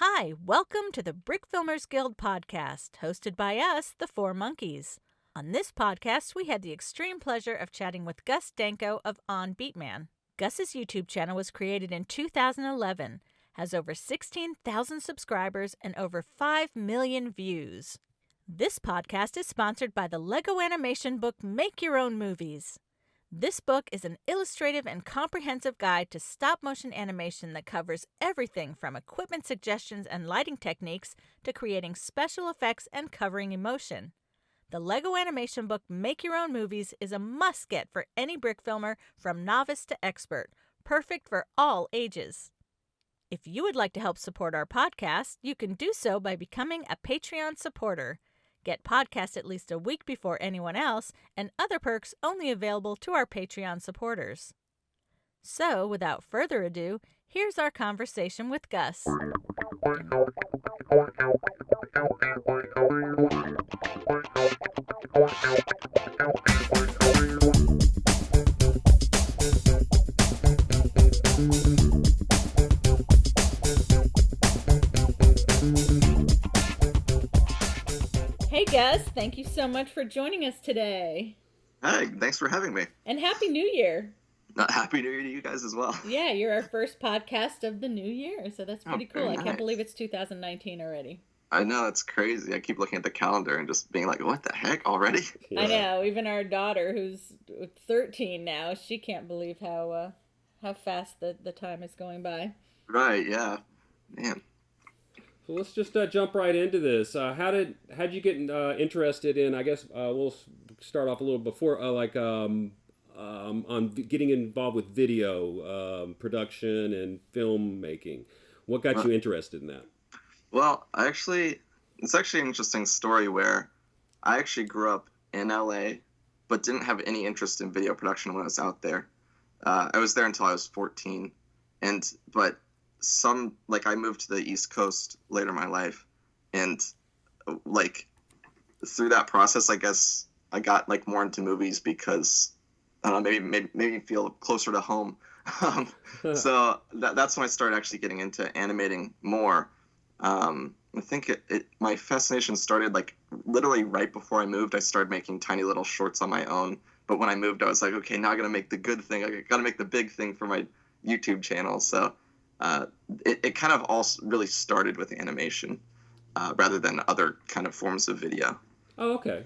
Hi, welcome to the Brickfilmers Guild podcast, hosted by us, the Four Monkeys. On this podcast, we had the extreme pleasure of chatting with Gus Danko of Onbeatman. Gus's YouTube channel was created in 2011, has over 16,000 subscribers, and over 5 million views. This podcast is sponsored by the Lego animation book Make Your Own Movies. This book is an illustrative and comprehensive guide to stop-motion animation that covers everything from equipment suggestions and lighting techniques to creating special effects and covering emotion. The Lego animation book Make Your Own Movies is a must-get for any brick filmer from novice to expert, perfect for all ages. If you would like to help support our podcast, you can do so by becoming a Patreon supporter. Get podcasts at least a week before anyone else, and other perks only available to our Patreon supporters. So, without further ado, here's our conversation with Gus. Hey Gus, thank you so much for joining us today. Hi, thanks for having me. And Happy New Year. Happy New Year to you guys as well. Yeah, you're our first podcast of the new year, so that's pretty cool. Nice. I can't believe it's 2019 already. I know, it's crazy. I keep looking at the calendar and just being like, what the heck, already? Yeah. I know, even our daughter, who's 13 now, she can't believe how fast the time is going by. Right, yeah. Man. So let's just jump right into this. How'd you get interested in? I guess we'll start off a little before, on getting involved with video production and filmmaking. What got you interested in that? Well, it's actually an interesting story where I actually grew up in LA, but didn't have any interest in video production when I was out there. I was there until I was 14, but I moved to the East Coast later in my life, and through that process, I guess I got more into movies because I don't know, maybe me feel closer to home. So that's when I started actually getting into animating more. I think my fascination started literally right before I moved. I started making tiny little shorts on my own, but when I moved, I was like, okay, now I got to make the good thing. I got to make the big thing for my YouTube channel. So it kind of all really started with animation rather than other kind of forms of video. Oh, okay.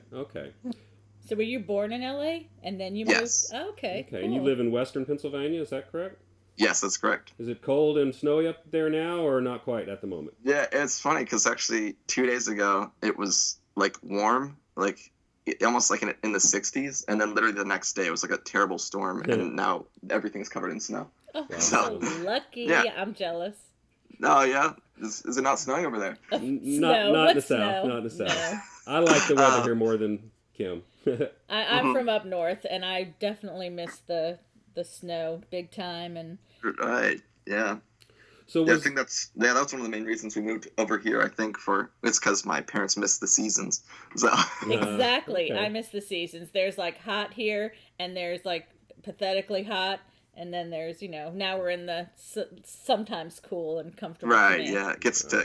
So were you born in LA and then you Yes. moved? Oh, okay. Okay, cool. And you live in Western Pennsylvania, is that correct? Yes, that's correct. Is it cold and snowy up there now, or not quite at the moment? Yeah, it's funny because actually 2 days ago it was warm, almost in the 60s, and then literally the next day it was a terrible storm, and now everything's covered in snow. Oh, Wow. so lucky. Yeah. I'm jealous. Oh, yeah? Is it not snowing over there? Not in the Snow. south. Not in the south. No. I like the weather here more than Kim. I'm from up north, and I definitely miss the snow big time. And Right, yeah. So I think that's one of the main reasons we moved over here. I think it's because my parents missed the seasons. So exactly, okay. I miss the seasons. There's hot here, and there's pathetically hot, and then there's now we're in the sometimes cool and comfortable. right, command. yeah, it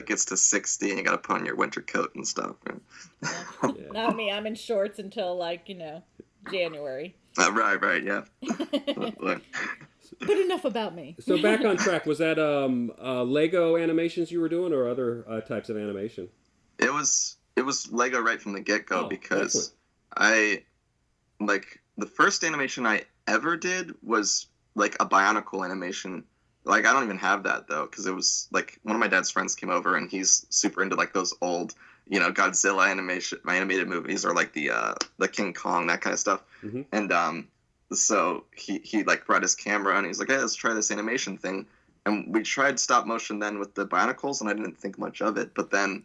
gets to 60, and you got to put on your winter coat and stuff. Yeah. Not me. I'm in shorts until January. Right, yeah. But enough about me. So back on track, was that Lego animations you were doing, or other types of animation? It was Lego right from the get-go because excellent. the first animation I ever did was a Bionicle animation. I don't even have that though, because it was one of my dad's friends came over and he's super into those old Godzilla animated movies, or the King Kong, that kind of stuff. Mm-hmm. And so he brought his camera and he's like, hey, let's try this animation thing. And we tried stop motion then with the Bionicles, and I didn't think much of it. But then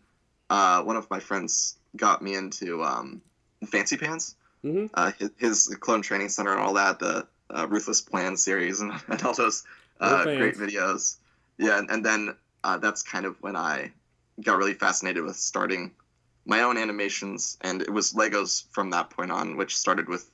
one of my friends got me into Fancy Pants, his Clone Training Center and all that, the Ruthless Plan series and all those great videos. Yeah, and then that's kind of when I got really fascinated with starting my own animations, and it was Legos from that point on, which started with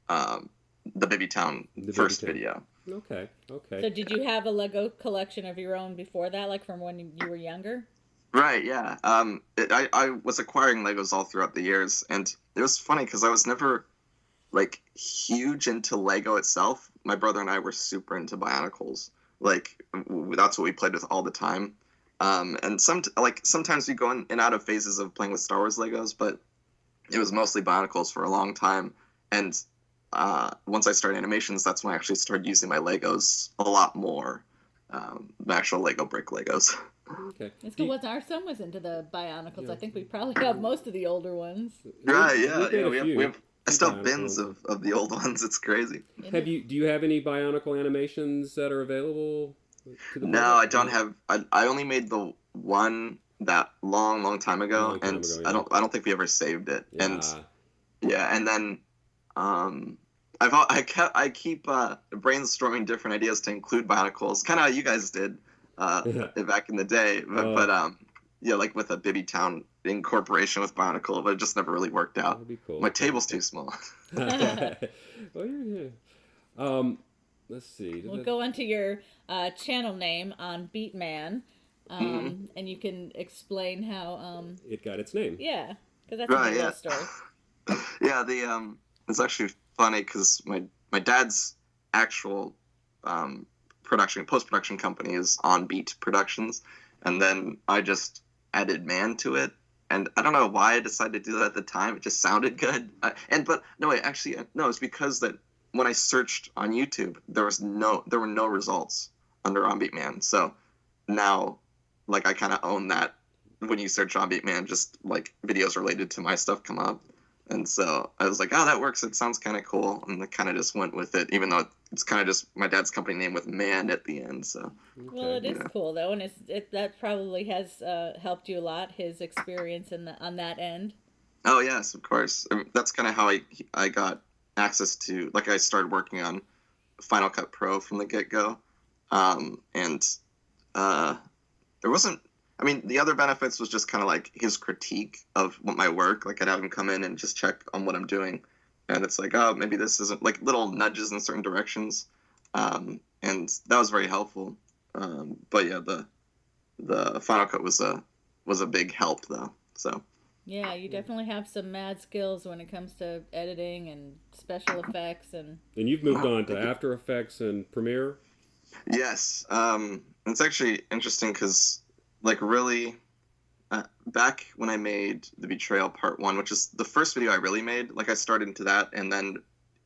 the Baby Town first video. Okay. So did you have a Lego collection of your own before that, from when you were younger? Right, yeah. I was acquiring Legos all throughout the years, and it was funny because I was never like huge into Lego itself. My brother and I were super into Bionicles. Like that's what we played with all the time. And sometimes we go in and out of phases of playing with Star Wars Legos, but it was mostly Bionicles for a long time. And once I started animations, that's when I actually started using my Legos a lot more. The actual Lego brick Legos. Okay. It's cool. Our son was into the Bionicles. Yeah. I think we probably have most of the older ones. Right, yeah. We have I still have bins of the old ones. It's crazy. Do you have any Bionicle animations that are available to the No, I don't have. I only made the one that long time ago, and I don't think we ever saved it. Yeah. And then I keep brainstorming different ideas to include Bionicles, kind of how you guys did back in the day, but like with a Bibby Town incorporation with Bionicle, but it just never really worked out. That'd be cool. My table's too small. Let's see. We'll go onto your channel name Onbeatman, and you can explain how it got its name. Yeah, because that's a real story. Yeah, it's actually funny because my dad's actual post-production company is Onbeat Productions, and then I just added man to it, and I don't know why I decided to do that at the time. It just sounded good. It's because that when I searched on YouTube, there were no results under Onbeatman. So now, like, I kind of own that. When you search Onbeatman, just like videos related to my stuff come up. And so I was like, oh, that works. It sounds kind of cool. And I kind of just went with it, even though it's kind of just my dad's company name with man at the end. So. Well, it is cool, though. And that probably has helped you a lot, his experience on that end. Oh, yes, of course. That's kind of how I got access to, like, I started working on Final Cut Pro from the get-go. There wasn't, the other benefits was just kind of like his critique of my work. Like, I'd have him come in and just check on what I'm doing. And it's like, oh, maybe this isn't, like, little nudges in certain directions. And that was very helpful. But yeah, the Final Cut was a big help, though. So. Yeah, you definitely have some mad skills when it comes to editing and special effects. And you've moved on to After Effects and Premiere? Yes. It's actually interesting because, like, really, back when I made the Betrayal Part 1, which is the first video I really made, like, I started into that, and then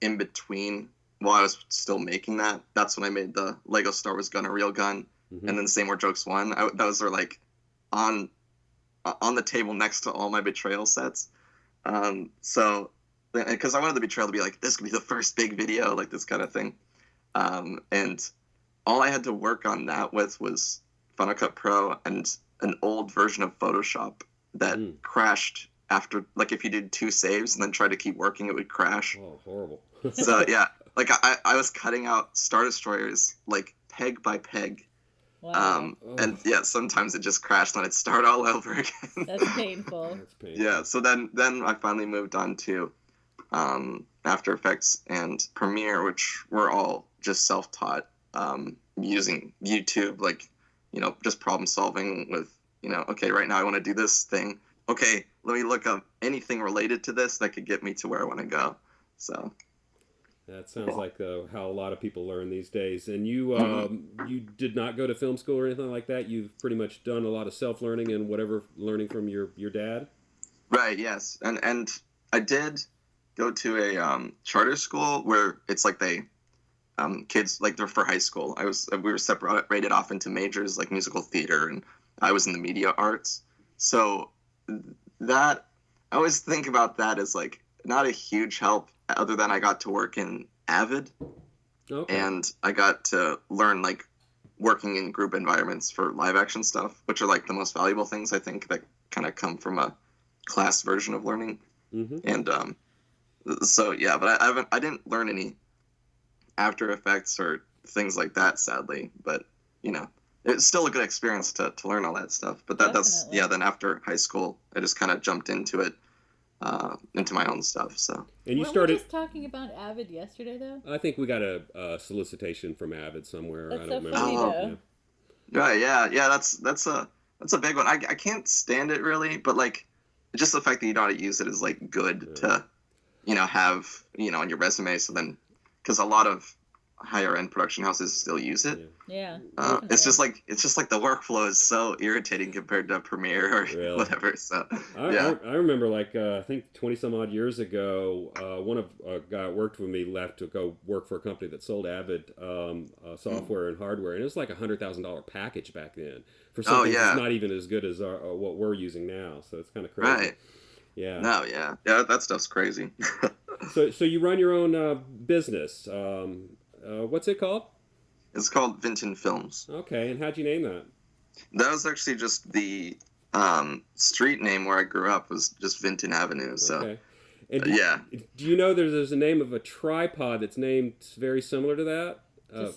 in between, while I was still making that, that's when I made the Lego Star Wars Gun, a Real Gun, and then Say More Jokes 1. Those are, like, on the table next to all my Betrayal sets. So, because I wanted the Betrayal to be like, this could be the first big video, like this kind of thing. And all I had to work on that with was Final Cut Pro and an old version of Photoshop that crashed after, like, if you did 2 saves and then tried to keep working, it would crash. Oh, horrible. So, yeah, like, I was cutting out Star Destroyers, like, peg by peg. Wow. And yeah, sometimes it just crashed and I'd start all over again. That's painful. Yeah, so then I finally moved on to After Effects and Premiere, which were all just self-taught, using YouTube, like, just problem solving with, okay, right now I want to do this thing. Okay, let me look up anything related to this that could get me to where I want to go. So. That sounds like how a lot of people learn these days. And you you did not go to film school or anything like that? You've pretty much done a lot of self-learning and whatever learning from your dad? Right, yes. And I did go to a charter school where it's like they kids, like, they're for high school. We were separated off into majors like musical theater, and I was in the media arts. So that, I always think about that as, like, not a huge help, other than I got to work in Avid. Okay. And I got to learn, like, working in group environments for live action stuff, which are, like, the most valuable things, I think, that kind of come from a class version of learning. And so yeah, but I didn't learn any After Effects or things like that, sadly, but it's still a good experience to learn all that stuff. But that's then after high school I just kind of jumped into it, into my own stuff. So. And you Weren't started we just talking about Avid yesterday, though? I think we got a solicitation from Avid somewhere. That's I don't so remember. funny, though. Right, yeah, that's That's a big one. I can't stand it really, but like just the fact that you know how to use it is like good to, have, on your resume. So then, because a lot of higher end production houses still use it. Yeah. It's just like the workflow is so irritating compared to Premiere or whatever. So I remember like I think 20 some odd years ago, one of a guy that worked with me left to go work for a company that sold Avid software and hardware, and it was like $100,000 package back then for something that's not even as good as what we're using now. So it's kind of crazy. Right. Yeah. No. Yeah. That stuff's crazy. So you run your own business. What's it called? It's called Vinton Films. Okay, and how'd you name that? That was actually just the street name where I grew up was just Vinton Avenue. So, okay. And do you know there's a name of a tripod that's named very similar to that?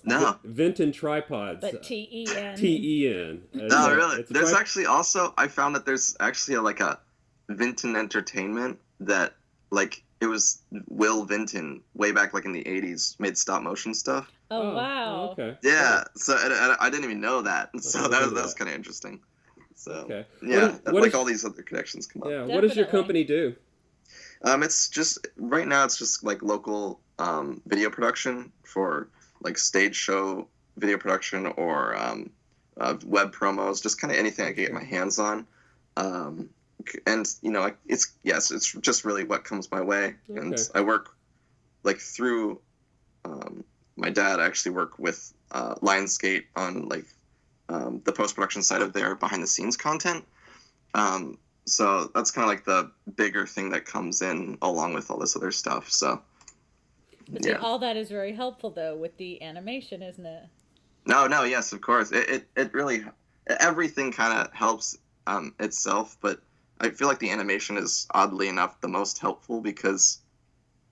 No. Vinton Tripods. But T-E-N. T-E-N. No, really. There's actually also, I found that there's actually like a Vinton Entertainment that like, it was Will Vinton way back like in the 80s made stop motion stuff. Oh, wow. Okay. Yeah. So I didn't even know that. So that was kind of interesting. So okay. Yeah, like all these other connections come up. Yeah. What does your company do? It's just right now it's just like local video production for like stage show video production or web promos, just kind of anything I can get my hands on. And it's just really what comes my way. Okay. And I work like through my dad. I actually work with Lionsgate on like the post-production side of their behind the scenes content. So that's kind of like the bigger thing that comes in along with all this other stuff. So but see, all that is very helpful though with the animation, isn't it? No, yes, of course. It really, everything kind of helps itself, but I feel like the animation is oddly enough the most helpful because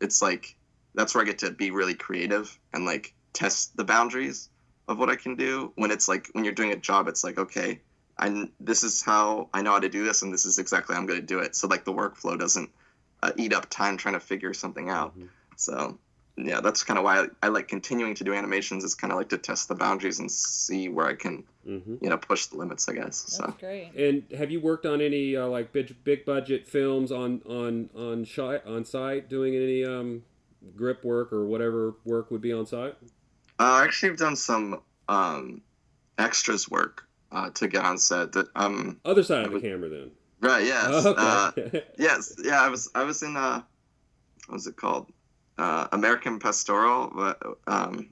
it's like that's where I get to be really creative and like test the boundaries of what I can do. When it's like when you're doing a job, it's like, okay, this is how I know how to do this, and this is exactly how I'm going to do it. So like the workflow doesn't eat up time trying to figure something out. Mm-hmm. So yeah, that's kind of why I like continuing to do animations. Is kind of like to test the boundaries and see where I can, push the limits, I guess. That's great. And have you worked on any like big budget films on site, doing any grip work or whatever work would be on site? Actually, I've done some extras work to get on set. That other side of the camera, then. Right. Yes. Oh, okay. Yes. Yeah. I was in what was it called? American Pastoral.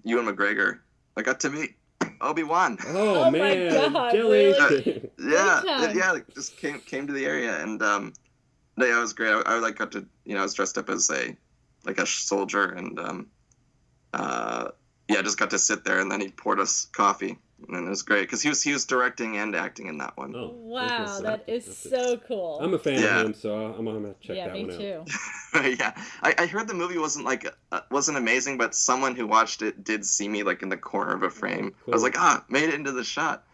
Ewan McGregor. I got to meet Obi-Wan. Oh man, my God, Jelly. really? Yeah. Just came to the area, and it was great. I like got to I was dressed up as a soldier, and just got to sit there, and then he poured us coffee, and it was great because he was directing and acting in that one. Oh, wow, that is so cool. I'm a fan of him, so I'm gonna check that one out. Yeah, me too. Yeah, I heard the movie wasn't amazing, but someone who watched it did see me like in the corner of a frame. Cool. I was like, made it into the shot,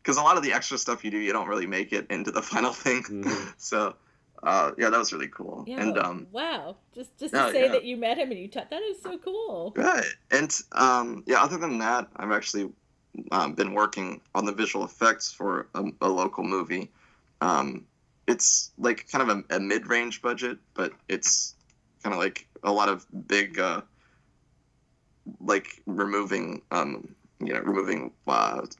because a lot of the extra stuff you do, you don't really make it into the final thing. Mm-hmm. So. That was really cool. Yeah, and wow, just to say that you met him and you that is so cool. Right, and other than that, I've actually been working on the visual effects for a local movie. It's like kind of a mid-range budget, but it's kind of like a lot of big, like removing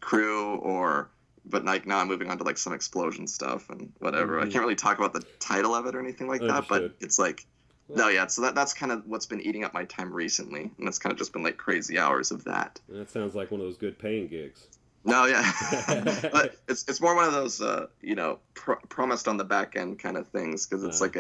crew or. But like now I'm moving on to like some explosion stuff and whatever. Mm-hmm. I can't really talk about the title of it or anything like that, but it's like, so that's kind of what's been eating up my time recently, and it's kind of just been like crazy hours of that. That sounds like one of those good paying gigs. No, yeah, but it's more one of those promised on the back end kind of things because it's like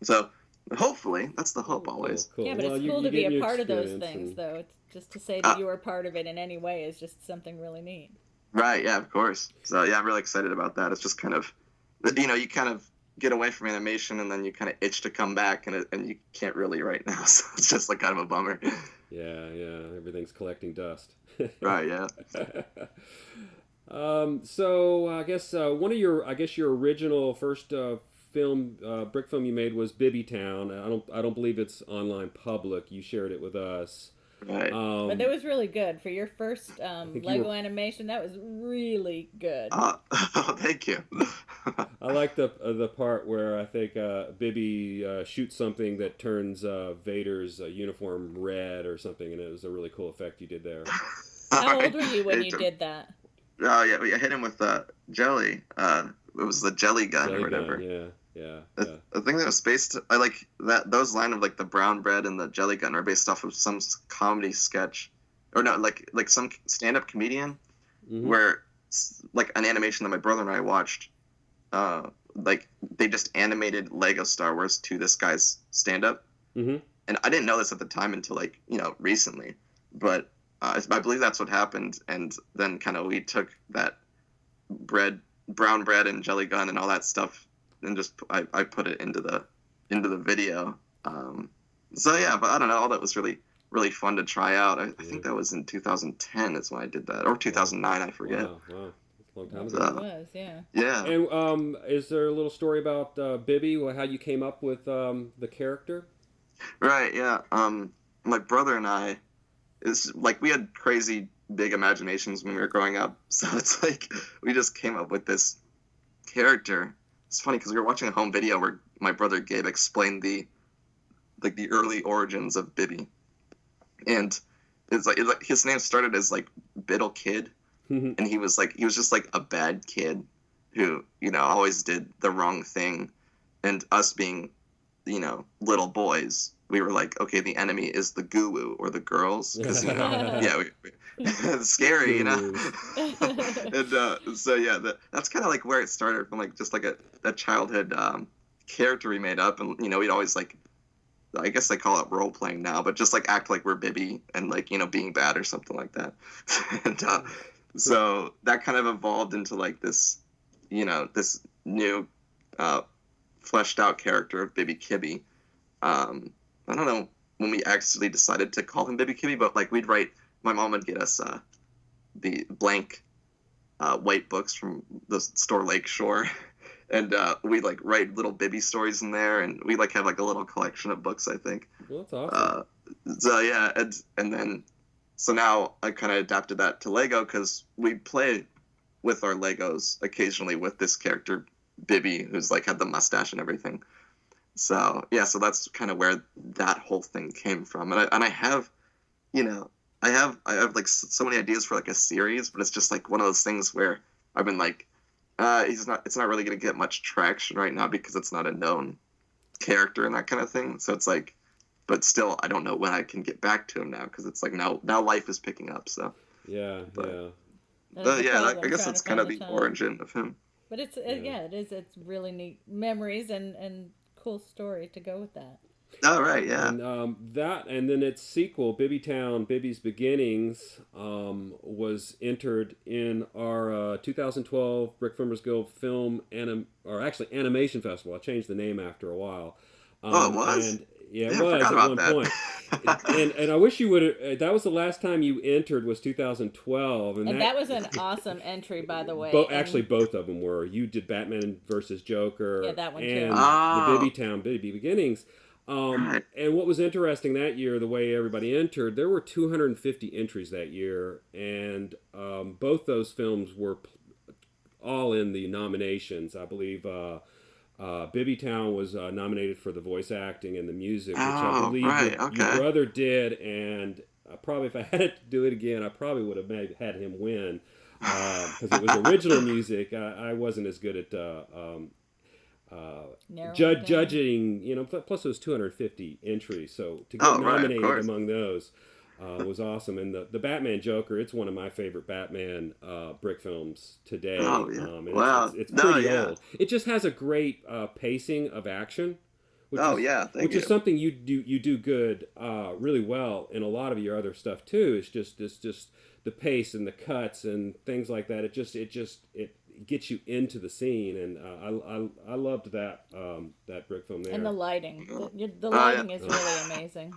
So hopefully that's the hope always. Cool. Yeah, but it's cool to be a part of those things, though. It's just to say that you were part of it in any way is just something really neat. Right, yeah, of course. So, yeah, I'm really excited about that. It's just kind of, you kind of get away from animation and then you kind of itch to come back and you can't really right now. So it's just like kind of a bummer. Yeah, everything's collecting dust. Right, yeah. So I guess one of your original first film, brick film you made was Bibby Town. I don't believe it's online public. You shared it with us. Right. But that was really good for your first Lego animation. That was really good. Thank you. I like the part where I think Bibby shoots something that turns Vader's uniform red or something, and it was a really cool effect you did there. How old were you when you did that? Oh yeah, I hit him with jelly. It was the jelly gun or whatever. Yeah. The thing that was based, I like that those line of like the brown bread and the jelly gun are based off of some comedy sketch, or no, like some stand-up comedian, where like an animation that my brother and I watched, like they just animated Lego Star Wars to this guy's stand-up, and I didn't know this at the time until like recently, but I believe that's what happened, and then kind of we took that brown bread and jelly gun and all that stuff, and just I put it into the video. So yeah, but I don't know, all that was really fun to try out. I think that was in 2010 is when I did that, or 2009, I forget. Wow, that's a long time ago. It was, yeah. Yeah. And is there a little story about Bibby, how you came up with the character? Right. Yeah. My brother and I, it's like we had crazy big imaginations when we were growing up, so it's like we just came up with this character. It's funny because we were watching a home video where my brother Gabe explained the early origins of Bibby, and it's like his name started as like Biddle Kid, and he was just like a bad kid who always did the wrong thing, and us being little boys, we were like, okay, the enemy is the goo or the girls, because it's scary, and so yeah, that's kind of like where it started from, like just like a childhood character we made up, and we'd always like, I guess they call it role playing now, but just like act like we're Bibby and like being bad or something like that, and so that kind of evolved into like this this new fleshed out character of Bibby Kibby. I don't know when we actually decided to call him Bibby Kibby, but like my mom would get us the blank white books from the store Lakeshore, and we'd like write little Bibby stories in there, and we like have like a little collection of books, I think. Well, that's awesome. So yeah, and then so now I kind of adapted that to Lego, because we play with our Legos occasionally with this character Bibby, who's like had the mustache and everything. So yeah, so that's kind of where that whole thing came from, and I have, I have like so many ideas for like a series, but it's just like one of those things where I've been like, it's not really gonna get much traction right now because it's not a known character and that kind of thing. So it's like, but still, I don't know when I can get back to him now, because it's like now life is picking up. So yeah. I guess that's kind of the origin of him. But it is. It's really neat memories and cool story to go with that. Oh, right, yeah. And then its sequel, Bibby Town, Bibby's Beginnings, was entered in our 2012 Brickfilmers Guild Animation Festival. I changed the name after a while. It was? And, it was at one point. and I wish you would. That was the last time you entered, was 2012, and that was an awesome entry, by the way. Actually, both of them were. You did Batman versus Joker. Yeah, that one too. And the Bibby Town, Bibby Beginnings. And what was interesting that year, the way everybody entered, there were 250 entries that year, and both those films were all in the nominations. I believe Bibby Town was nominated for the voice acting and the music, which I believe your brother did, and probably if I had to do it again, I probably would have had him win, because it was original music. I wasn't as good at judging, plus it was 250 entries, so to get nominated among those was awesome. And the Batman Joker, it's one of my favorite Batman brick films today. Oh, yeah. And it's pretty old. It just has a great pacing of action, which is something you do good, really well in a lot of your other stuff too. It's just the pace and the cuts and things like that. It gets you into the scene, and I loved that brick film there. And the lighting, the lighting is really amazing.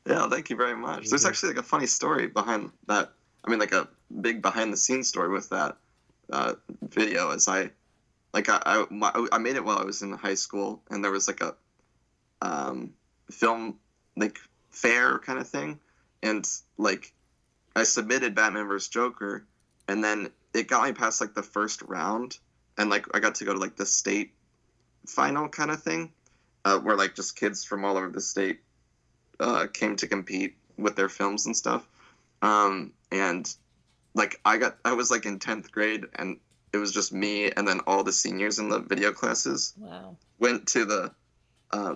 Yeah, thank you very much. There's actually like a funny story behind that. I mean, like a big behind the scenes story with that video. As I made it while I was in high school, and there was like a film like fair kind of thing, and like I submitted Batman vs. Joker, and then it got me past like the first round, and like I got to go to like the state final kind of thing, where like just kids from all over the state came to compete with their films and stuff. And like I was like in 10th grade, and it was just me and then all the seniors in the video classes. Wow. Went to the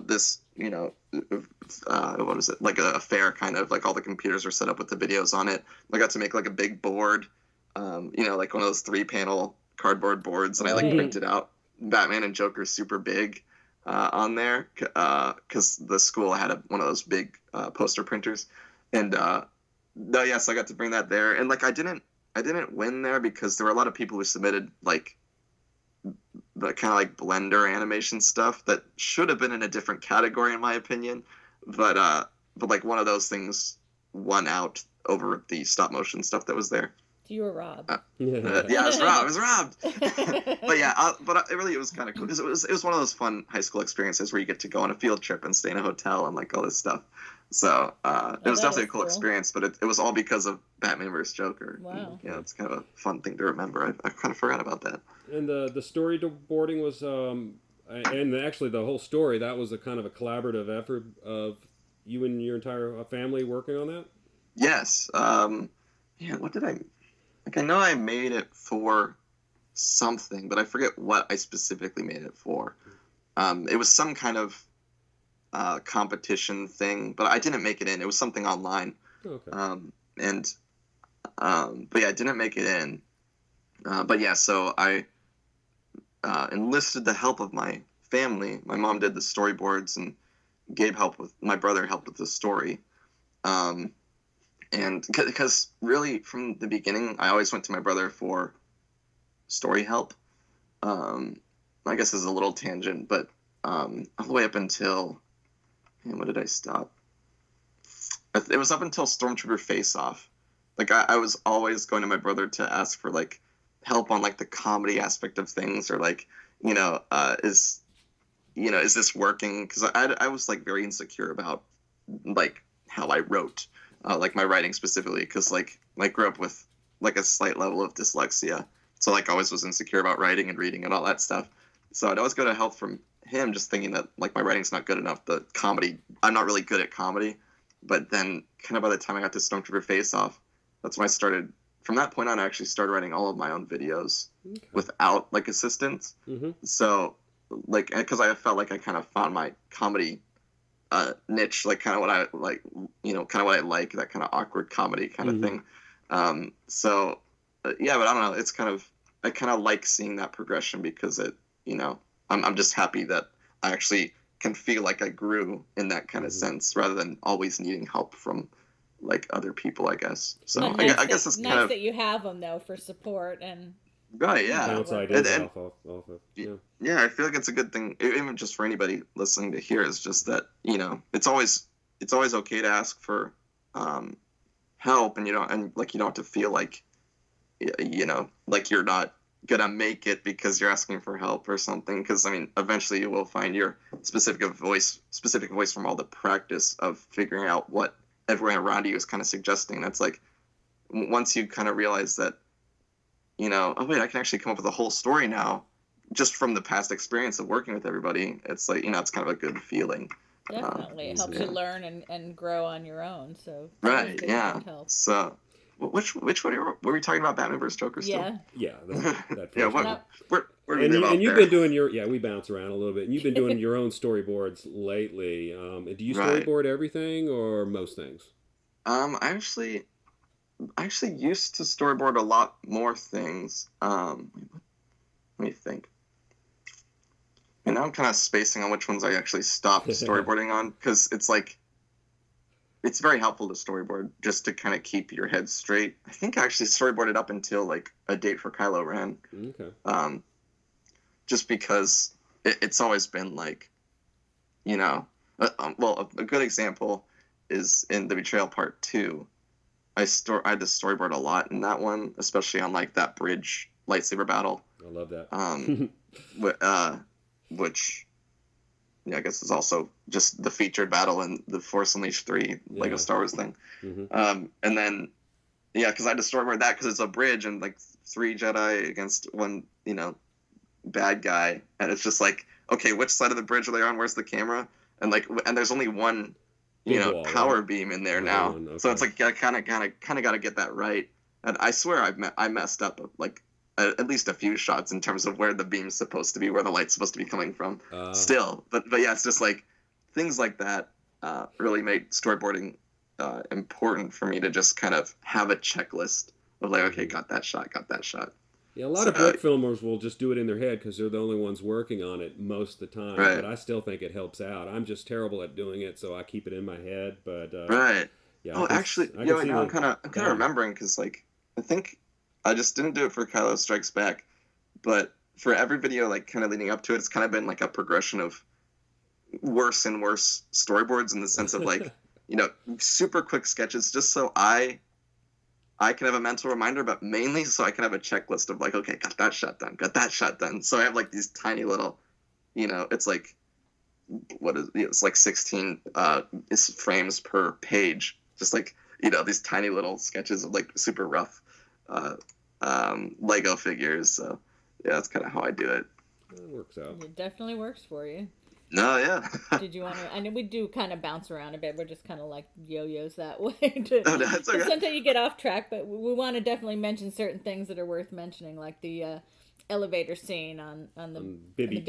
this, what is it, like a fair kind of, like all the computers were set up with the videos on it. I got to make like a big board, like one of those 3-panel cardboard boards, and I like printed out Batman and Joker super big on there, because the school had one of those big poster printers. And no, yes, I got to bring that there, and like I didn't win there because there were a lot of people who submitted like the kind of like Blender animation stuff that should have been in a different category in my opinion, but like one of those things won out over the stop motion stuff that was there. You were robbed. Yeah, I was robbed. But yeah, it was kind of cool. It was one of those fun high school experiences where you get to go on a field trip and stay in a hotel and like all this stuff. So it was definitely a cool experience, but it was all because of Batman vs. Joker. Wow. Yeah, it's kind of a fun thing to remember. I kind of forgot about that. And the storyboarding was, and actually the whole story, that was a kind of a collaborative effort of you and your entire family working on that? Yes. What did I... Like, I know I made it for something, but I forget what I specifically made it for. It was some kind of competition thing, but I didn't make it in. It was something online. Okay. But yeah, I didn't make it in. But yeah, so I enlisted the help of my family. My mom did the storyboards, and my brother helped with the story. And because really from the beginning, I always went to my brother for story help. I guess this is a little tangent, but all the way up until, when did I stop? It was up until Stormtrooper Face Off. Like I was always going to my brother to ask for like help on like the comedy aspect of things, or like, is this working? Because I was like very insecure about like how I wrote. Like my writing specifically, because like I grew up with like a slight level of dyslexia, so like always was insecure about writing and reading and all that stuff. So I'd always go to help from him, just thinking that like my writing's not good enough. The comedy, I'm not really good at comedy. But then kind of by the time I got to Stormtrooper Face Off, that's when I started. From that point on, I actually started writing all of my own videos without like assistance. Mm-hmm. So like, because I felt like I kind of found my comedy niche, like kind of what I like, kind of what I like, that kind of awkward comedy kind of thing. So yeah, but I don't know, it's kind of, I kind of like seeing that progression, because it, I'm just happy that I actually can feel like I grew in that kind of sense, rather than always needing help from like other people, I guess. So I guess it's nice kind of that you have them though for support and right, yeah. Bounce ideas off of. Yeah, I feel like it's a good thing, even just for anybody listening to hear, is just that, it's always okay to ask for help, and you don't have to feel like, like you're not gonna make it because you're asking for help or something. Because I mean, eventually you will find your specific voice from all the practice of figuring out what everyone around you is kind of suggesting. That's like, once you kind of realize that, oh wait, I can actually come up with a whole story now, just from the past experience of working with everybody. It's like, it's kind of a good feeling. Definitely. It helps you learn and grow on your own. So right, yeah. So which one were we talking about? Batman vs. Joker still? Yeah. That yeah. Where and you've been doing we bounce around a little bit, and you've been doing your own storyboards lately. Do you storyboard everything or most things? I actually used to storyboard a lot more things. Let me think. And now I'm kind of spacing on which ones I actually stopped storyboarding on, because it's like, it's very helpful to storyboard just to kind of keep your head straight. I think I actually storyboarded up until like A Date for Kylo Ren. Okay. Just because it's always been like, a good example is in the Betrayal Part 2. I had to storyboard a lot in that one, especially on like that bridge lightsaber battle. I love that. Which yeah, I guess it's also just the featured battle in the Force Unleashed 3 Lego Star Wars thing. And then, yeah, because I had to storyboard that because it's a bridge and like 3 Jedi against 1, you know, bad guy, and it's just like, okay, which side of the bridge are they on? Where's the camera? And like, and there's only one, you Big know, wall, power right? beam in there Oh, now, okay. so it's like, I kind of got to get that right. And I swear I messed up like at least a few shots in terms of where the beam's supposed to be, where the light's supposed to be coming from. Still, but yeah, it's just like things like that really made storyboarding important for me to just kind of have a checklist of like, okay, got that shot. Yeah, a lot of brick filmers will just do it in their head because they're the only ones working on it most of the time. Right. But I still think it helps out. I'm just terrible at doing it, so I keep it in my head. But right. Yeah. Oh, actually, yeah. Now I'm kind of remembering because like I think I just didn't do it for Kylo Strikes Back, but for every video like kind of leading up to it, it's kind of been like a progression of worse and worse storyboards in the sense of like you know, super quick sketches just so I can have a mental reminder, but mainly so I can have a checklist of like, okay, got that shot done. So I have like these tiny little, you know, it's like, it's like 16 frames per page. Just like, you know, these tiny little sketches of like super rough Lego figures. So yeah, that's kind of how I do it. It works out. It definitely works for you. No, yeah. Did you want to? I know we do kind of bounce around a bit. We're just kind of like yo-yos that way. Oh, no, it's okay. Sometimes you get off track, but we want to definitely mention certain things that are worth mentioning, like the elevator scene on the Bibby's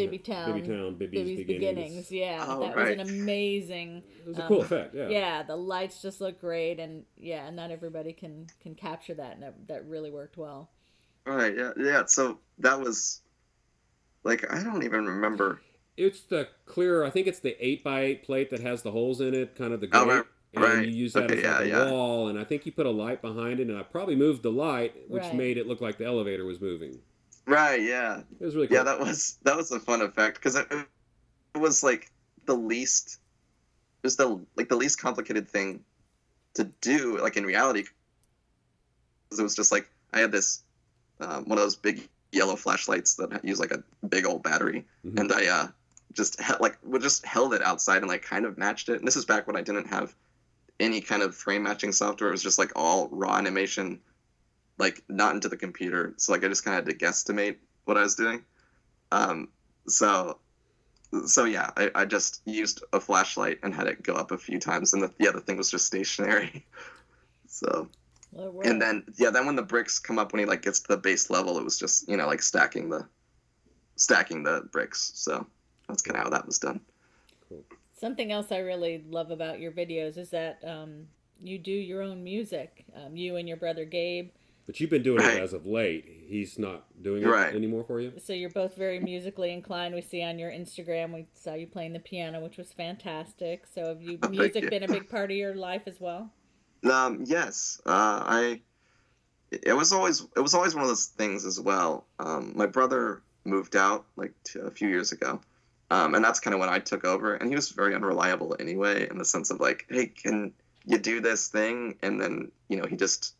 beginnings. Yeah, that was an amazing. It was a cool effect. Yeah. Yeah, the lights just look great, and yeah, not everybody can capture that, and that really worked well. Right. Yeah. So that was like, I don't even remember. It's the clear, I think it's the 8x8 plate that has the holes in it, kind of the grate. And you use that as like a wall, and I think you put a light behind it, and I probably moved the light, which made it look like the elevator was moving. Right, yeah. It was really cool. Yeah, that was a fun effect, because it was like the least complicated thing to do, like in reality. Because it was just like, I had this, one of those big yellow flashlights that use like a big old battery, and I just held it outside and like kind of matched it. And this is back when I didn't have any kind of frame matching software. It was just like all raw animation, like not into the computer. So like I just kind of had to guesstimate what I was doing. So yeah, I just used a flashlight and had it go up a few times, and the thing was just stationary. So. And then when the bricks come up, when he like gets to the base level, it was just, you know, like stacking the bricks. So that's kind of how that was done. Cool. Something else I really love about your videos is that you do your own music. You and your brother Gabe. But you've been doing it as of late. He's not doing it anymore for you? So you're both very musically inclined. We see on your Instagram, we saw you playing the piano, which was fantastic. So have music been a big part of your life as well? Yes. It was always one of those things as well. My brother moved out like a few years ago. And that's kind of when I took over, and he was very unreliable anyway, in the sense of like, hey, can you do this thing? And then, you know, he just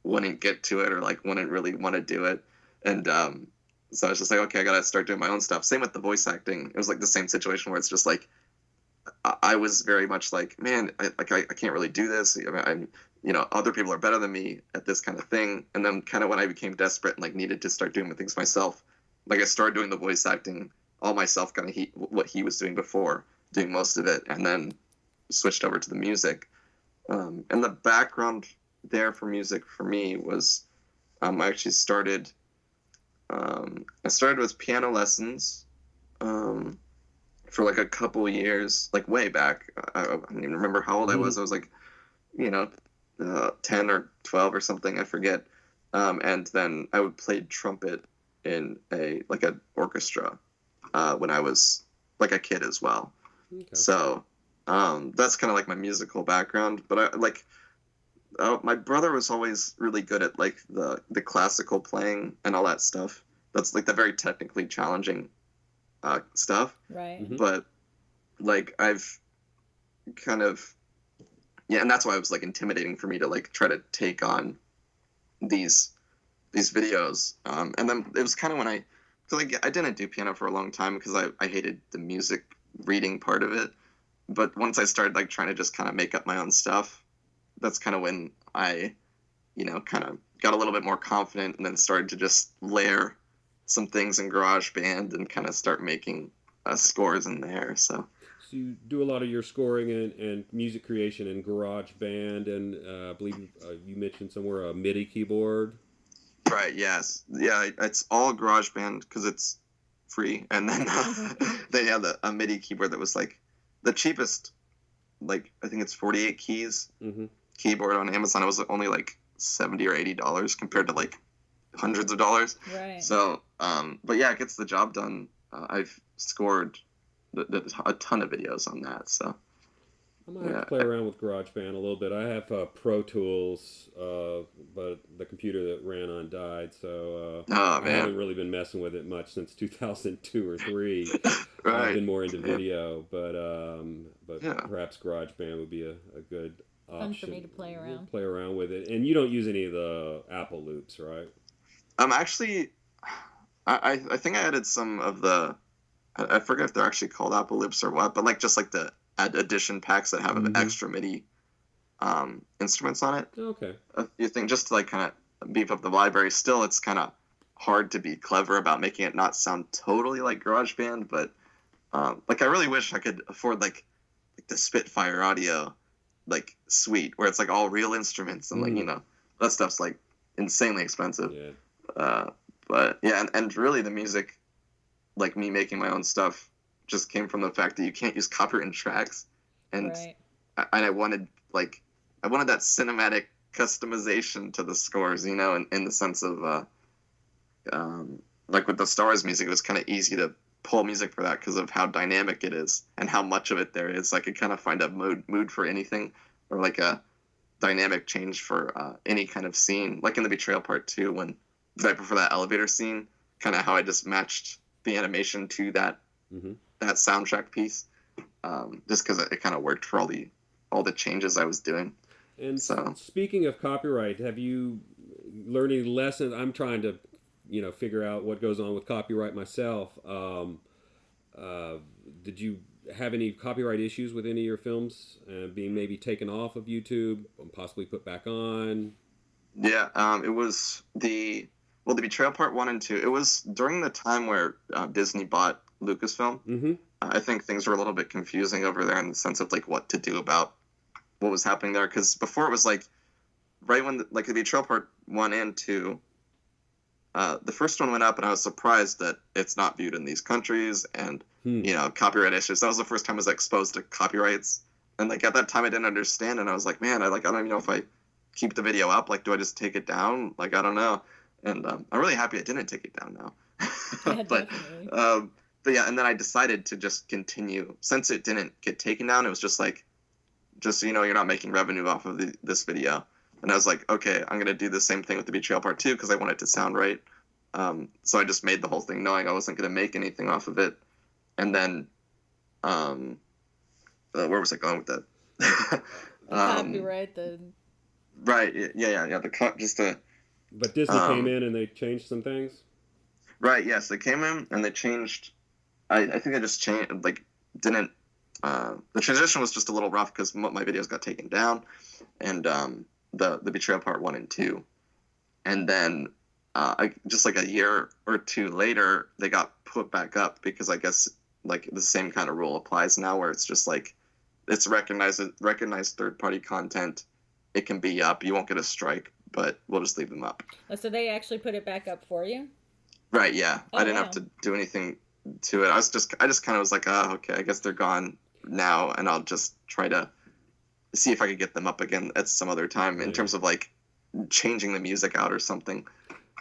wouldn't get to it, or like wouldn't really want to do it. And so I was just like, okay, I gotta start doing my own stuff. Same with the voice acting. It was like the same situation where it's just like, I was very much like, man, I can't really do this. I'm, you know, other people are better than me at this kind of thing. And then kind of when I became desperate and like needed to start doing things myself, like I started doing the voice acting all myself, kind of what he was doing before, doing most of it, and then switched over to the music. And the background there for music for me was, I actually started with piano lessons for like a couple years, like way back. I don't even remember how old I was. I was like, you know, 10 or 12 or something, I forget. And then I would play trumpet in an orchestra when I was like a kid as well. Okay. So that's kind of like my musical background. But my brother was always really good at like the classical playing and all that stuff. That's like the very technically challenging stuff. Right. Mm-hmm. But like I've kind of, yeah, and that's why it was like intimidating for me to like try to take on these videos. And then it was kind of when I didn't do piano for a long time because I hated the music reading part of it. But once I started like trying to just kind of make up my own stuff, that's kind of when I, kind of got a little bit more confident and then started to just layer some things in GarageBand and kind of start making scores in there. So you do a lot of your scoring and music creation in GarageBand, and I believe you mentioned somewhere a MIDI keyboard. Right. Yes. Yeah. It's all GarageBand because it's free, and then they had a MIDI keyboard that was like the cheapest. Like I think it's 48 keys keyboard on Amazon. It was only like $70 or $80 compared to like hundreds of dollars. Right. So, but yeah, it gets the job done. I've scored a ton of videos on that. So I might have to play around with GarageBand a little bit. I have Pro Tools, but the computer that ran on died, so I haven't really been messing with it much since 2002 or 3. Right. I've been more into video, but perhaps GarageBand would be a good option. Fun for me to play around. We'll play around with it. And you don't use any of the Apple loops, right? Actually, I think I added some of the, I forget if they're actually called Apple loops or what, but like just like the addition packs that have extra MIDI instruments on it. Okay. You think just to like kind of beef up the library. Still, it's kind of hard to be clever about making it not sound totally like GarageBand, but like I really wish I could afford like the Spitfire audio like suite where it's like all real instruments and like that stuff's like insanely expensive. Yeah. But yeah, and really the music, like me making my own stuff, just came from the fact that you can't use copyrighted tracks, and I wanted that cinematic customization to the scores, in the sense of like with the Star Wars music, it was kind of easy to pull music for that because of how dynamic it is and how much of it there is. I could kind of find a mood for anything, or like a dynamic change for any kind of scene, like in the Betrayal Part 2 when right before that elevator scene, kind of how I just matched the animation to that that soundtrack piece, just because it kind of worked for all the changes I was doing. And so, speaking of copyright, have you learned any lessons? I'm trying to, figure out what goes on with copyright myself. Did you have any copyright issues with any of your films being maybe taken off of YouTube and possibly put back on? Yeah, it was the Betrayal Part 1 and 2. It was during the time where Disney bought Lucasfilm. I think things were a little bit confusing over there in the sense of like what to do about what was happening there, because before it was like right when the Betrayal Part 1 and 2, the first one went up and I was surprised that it's not viewed in these countries and copyright issues. That was the first time I was exposed to copyrights, and like at that time I didn't understand, and I was like, man, I don't even know if I keep the video up, like do I just take it down, like I don't know. And I'm really happy I didn't take it down now. Yeah, but yeah, and then I decided to just continue. Since it didn't get taken down, it was just like, you're not making revenue off of this video. And I was like, okay, I'm going to do the same thing with the Betrayal Part 2 because I want it to sound right. So I just made the whole thing knowing I wasn't going to make anything off of it. And then, where was I going with that? Copyright, Right, yeah. But Disney came in and they changed some things? Right, yes, they came in and they changed. I think they just changed, didn't. The transition was just a little rough because my videos got taken down, and the Betrayal Part 1 and 2. And then just like a year or two later, they got put back up because I guess like the same kind of rule applies now where it's just like it's recognized third-party content. It can be up. You won't get a strike, but we'll just leave them up. Oh, so they actually put it back up for you? Right, yeah. Oh, I didn't have to do anything to it. I just kind of was like, okay, I guess they're gone now, and I'll just try to see if I could get them up again at some other time in terms of like changing the music out or something.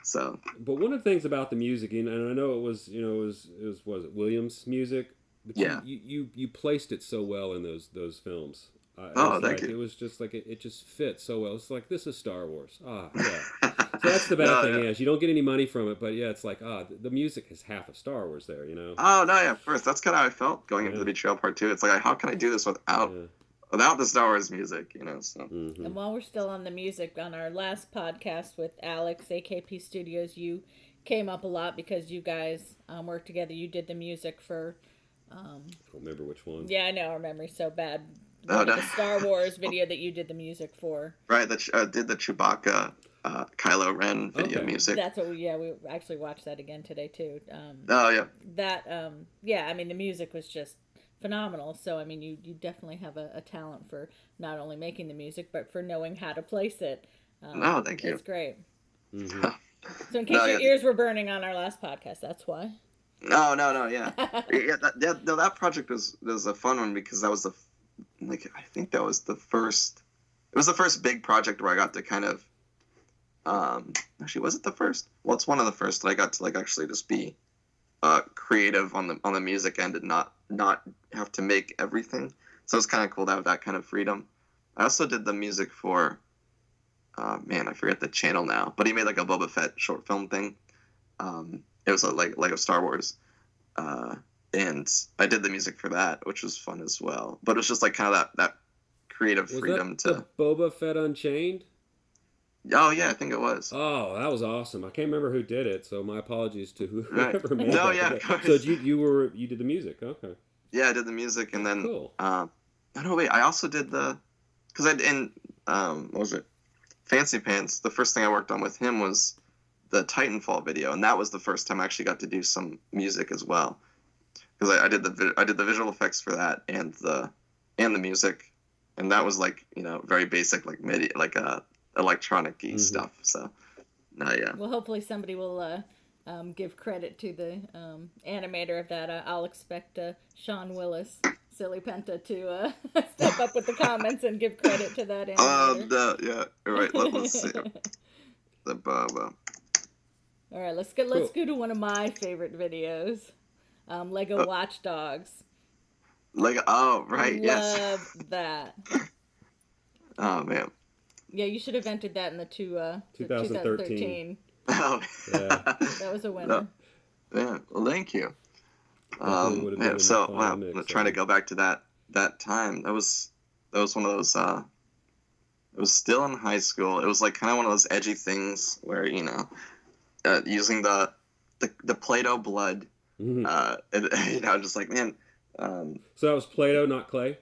So, but one of the things about the music, and I know it was was it Williams' music? But yeah. You placed it so well in those films. Thank you. It was just like it just fit so well. It's like, this is Star Wars. Yeah. So that's the bad thing is you don't get any money from it, but yeah, it's like the music is half of Star Wars there, Oh no, yeah, of course. That's kind of how I felt going into the Betrayal Part 2. It's like, how can I do this without the Star Wars music, So. Mm-hmm. And while we're still on the music, on our last podcast with Alex, AKP Studios, you came up a lot because you guys worked together. You did the music for I don't remember which one. Yeah, I know. Our memory's so bad. Oh, no. The Star Wars video that you did the music for. Right, did the Chewbacca, Kylo Ren video music. That's what we actually watched that again today too. Oh yeah. That I mean the music was just phenomenal. So I mean you definitely have a talent for not only making the music but for knowing how to place it. Oh, thank you. It's great. Mm-hmm. So in case your ears were burning on our last podcast, that's why. No, yeah. That project was a fun one because that was I think that was the first. It was the first big project where I got to kind of. Actually, was it the first? Well, it's one of the first that I got to actually just be, creative on the music end and not have to make everything. So it's kind of cool to have that kind of freedom. I also did the music for. Man, I forget the channel now, but he made a Boba Fett short film thing. It was like a Star Wars. And I did the music for that, which was fun as well. But it was just kind of that creative freedom to. The Boba Fett Unchained? Oh yeah, I think it was. Oh, that was awesome. I can't remember who did it, so my apologies to whoever made it. No, yeah, of course. So you did the music, okay? Yeah, I did the music, and then cool. I also did because what was it? Fancy Pants. The first thing I worked on with him was the Titanfall video, and that was the first time I actually got to do some music as well. Because I did the visual effects for that and the music, and that was very basic MIDI electronic-y stuff. So, yeah. Well, hopefully somebody will give credit to the animator of that. I'll expect Sean Willis, Silly Penta, to step up with the comments and give credit to that animator. Yeah, right. Let's see. The Boba. All right, let's go to one of my favorite videos. Lego Watchdogs. Oh, right, yes. Love that. Oh, man. Yeah, you should have entered that in the 2013. Oh, yeah. That was a winner. Yeah, well, thank you. I'm trying to go back to that time. That was one of those, it was still in high school. It was kind of one of those edgy things where, using the Play-Doh blood. Mm-hmm. Just man. So that was Play-Doh, not clay?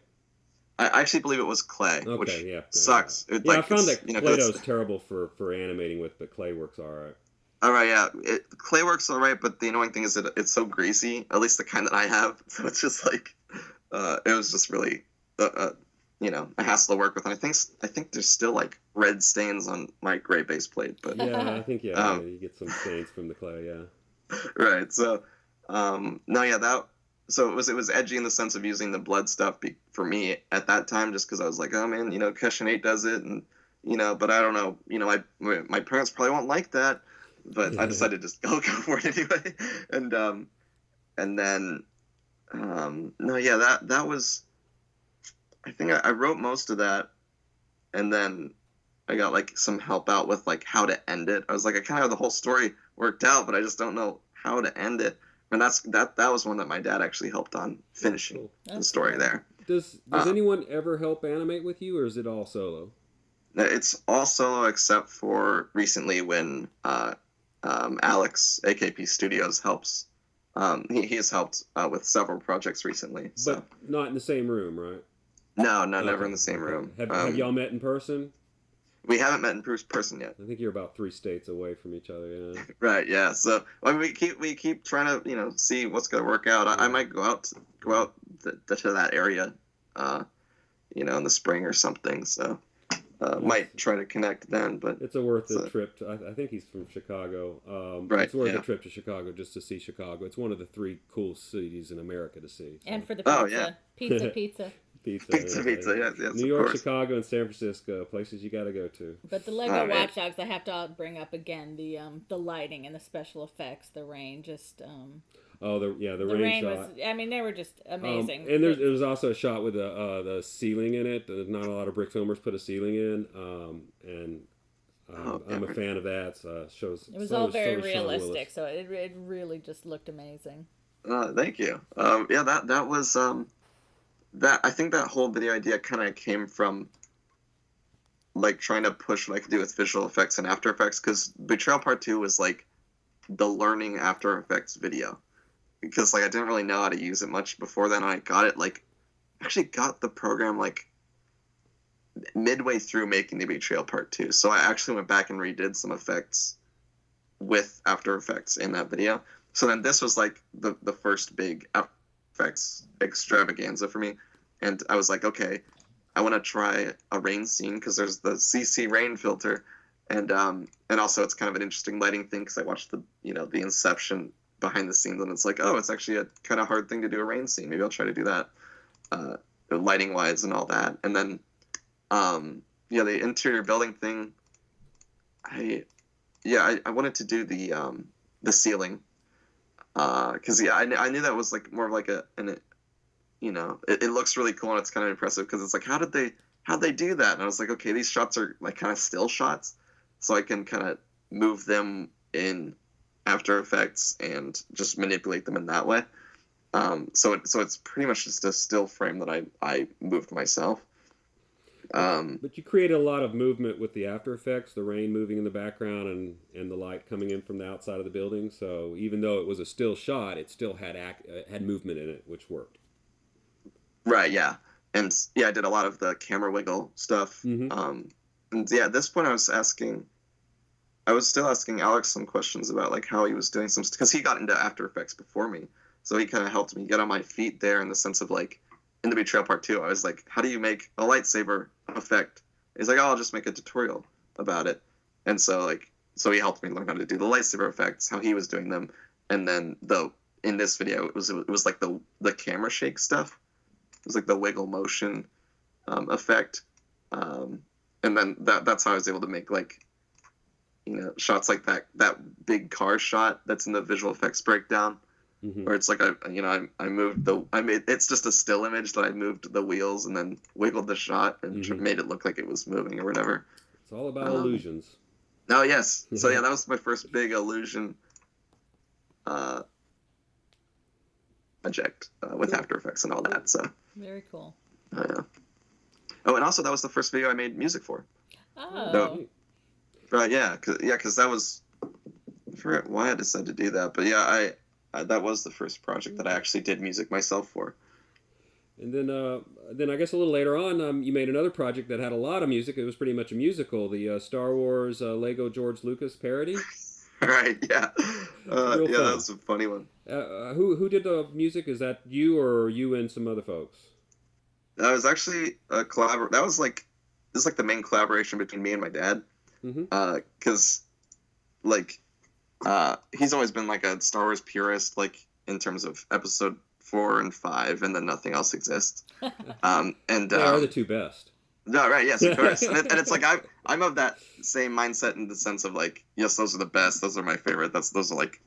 I actually believe it was clay, which sucks. Yeah, I found that Play-Doh is terrible for animating with, but clay works all right. All right, yeah. Clay works all right, but the annoying thing is that it's so greasy, at least the kind that I have. So it's just it was just really, a hassle to work with. And I think there's still red stains on my gray base plate. But yeah, I think you get some stains from the clay, yeah. Right. So, so it was edgy in the sense of using the blood stuff for me at that time, just because I was like, oh man, Cushion 8 does it, and but I don't know, my parents probably won't like that, but I decided to just go for it anyway, and then that was, I think I wrote most of that, and then I got some help out with how to end it. I was I kind of have the whole story worked out, but I just don't know how to end it. And that was one that my dad actually helped on finishing the story there. Does anyone ever help animate with you, or is it all solo? It's all solo except for recently when Alex, AKP Studios, helps. He has helped with several projects recently. So. But not in the same room, right? No, never in the same room. Have y'all met in person? We haven't met in person yet. I think you're about 3 states away from each other, yeah. Right, yeah. So we keep trying to see what's going to work out. I might go out to that area, in the spring or something. So might try to connect then. But it's worth a trip. I think he's from Chicago. Right, it's worth a trip to Chicago just to see Chicago. It's one of the 3 cool cities in America to see. So. And for the pizza. Oh, yeah. Pizza. Pizza, yes, New York, Chicago, and San Francisco, places you got to go to. But the Lego Watchdogs, I have to bring up again the lighting and the special effects, the rain, just. The rain shot. Was, I mean, they were just amazing. And there was also a shot with the ceiling in it. There's not a lot of brick filmers put a ceiling in, I'm a fan of that. So it was all very realistic, so it really just looked amazing. Thank you. That was. That I think that whole video idea kind of came from trying to push what I could do with visual effects and After Effects, because Betrayal Part 2 was the learning After Effects video, because like I didn't really know how to use it much before then. I got it like actually got the program like midway through making the Betrayal Part 2. So I actually went back and redid some effects with After Effects in that video. So then this was like the first big After Effects extravaganza for me. And I was like, okay, I want to try a rain scene because there's the CC rain filter. And also it's kind of an interesting lighting thing because I watched the Inception behind the scenes and it's like, oh, it's actually a kind of hard thing to do a rain scene. Maybe I'll try to do that lighting wise and all that. And then the interior building thing, I wanted to do the ceiling because I knew that was like more of like it looks really cool and it's kind of impressive because it's like how'd they do that? And I was like, okay, these shots are like kind of still shots, so I can kind of move them in After Effects and just manipulate them in that way. So it's pretty much just a still frame that I moved myself. But you created a lot of movement with the After Effects, the rain moving in the background and the light coming in from the outside of the building. So even though it was a still shot, it still had movement in it, which worked. Right, yeah. And yeah, I did a lot of the camera wiggle stuff. Mm-hmm. And yeah, at this point I was still asking Alex some questions about like how he was doing some, because he got into After Effects before me. So he kind of helped me get on my feet there in the sense of like, in the Betrayal Part 2, I was like, how do you make a lightsaber effect? He's like, oh, I'll just make a tutorial about it. And so he helped me learn how to do the lightsaber effects, how he was doing them. And then in this video, it was like the camera shake stuff. It was like the wiggle motion effect. And then that's how I was able to make like, shots like that big car shot that's in the visual effects breakdown. Mm-hmm. Where it's like I moved it's just a still image that I moved the wheels and then wiggled the shot and mm-hmm. made it look like it was moving or whatever. It's all about illusions. Oh yes, so yeah, that was my first big illusion project with After Effects and all that. So very cool. Yeah. Oh, and also that was the first video I made music for. Oh. So, right, yeah, because that was, I forget why I decided to do that, but yeah, that was the first project that I actually did music myself for. And then I guess a little later on, you made another project that had a lot of music. It was pretty much a musical, the Star Wars Lego George Lucas parody. Right, yeah. That was a funny one. Who did the music? Is that you or you and some other folks? That was actually a collab. That was like, this is like the main collaboration between me and my dad. Because, he's always been like a Star Wars purist, like in terms of episode 4 and 5, and then nothing else exists. And they are the two best. No, right? Yes, of course. and it's like I'm of that same mindset in the sense of like, yes, those are the best. Those are my favorite. Those are like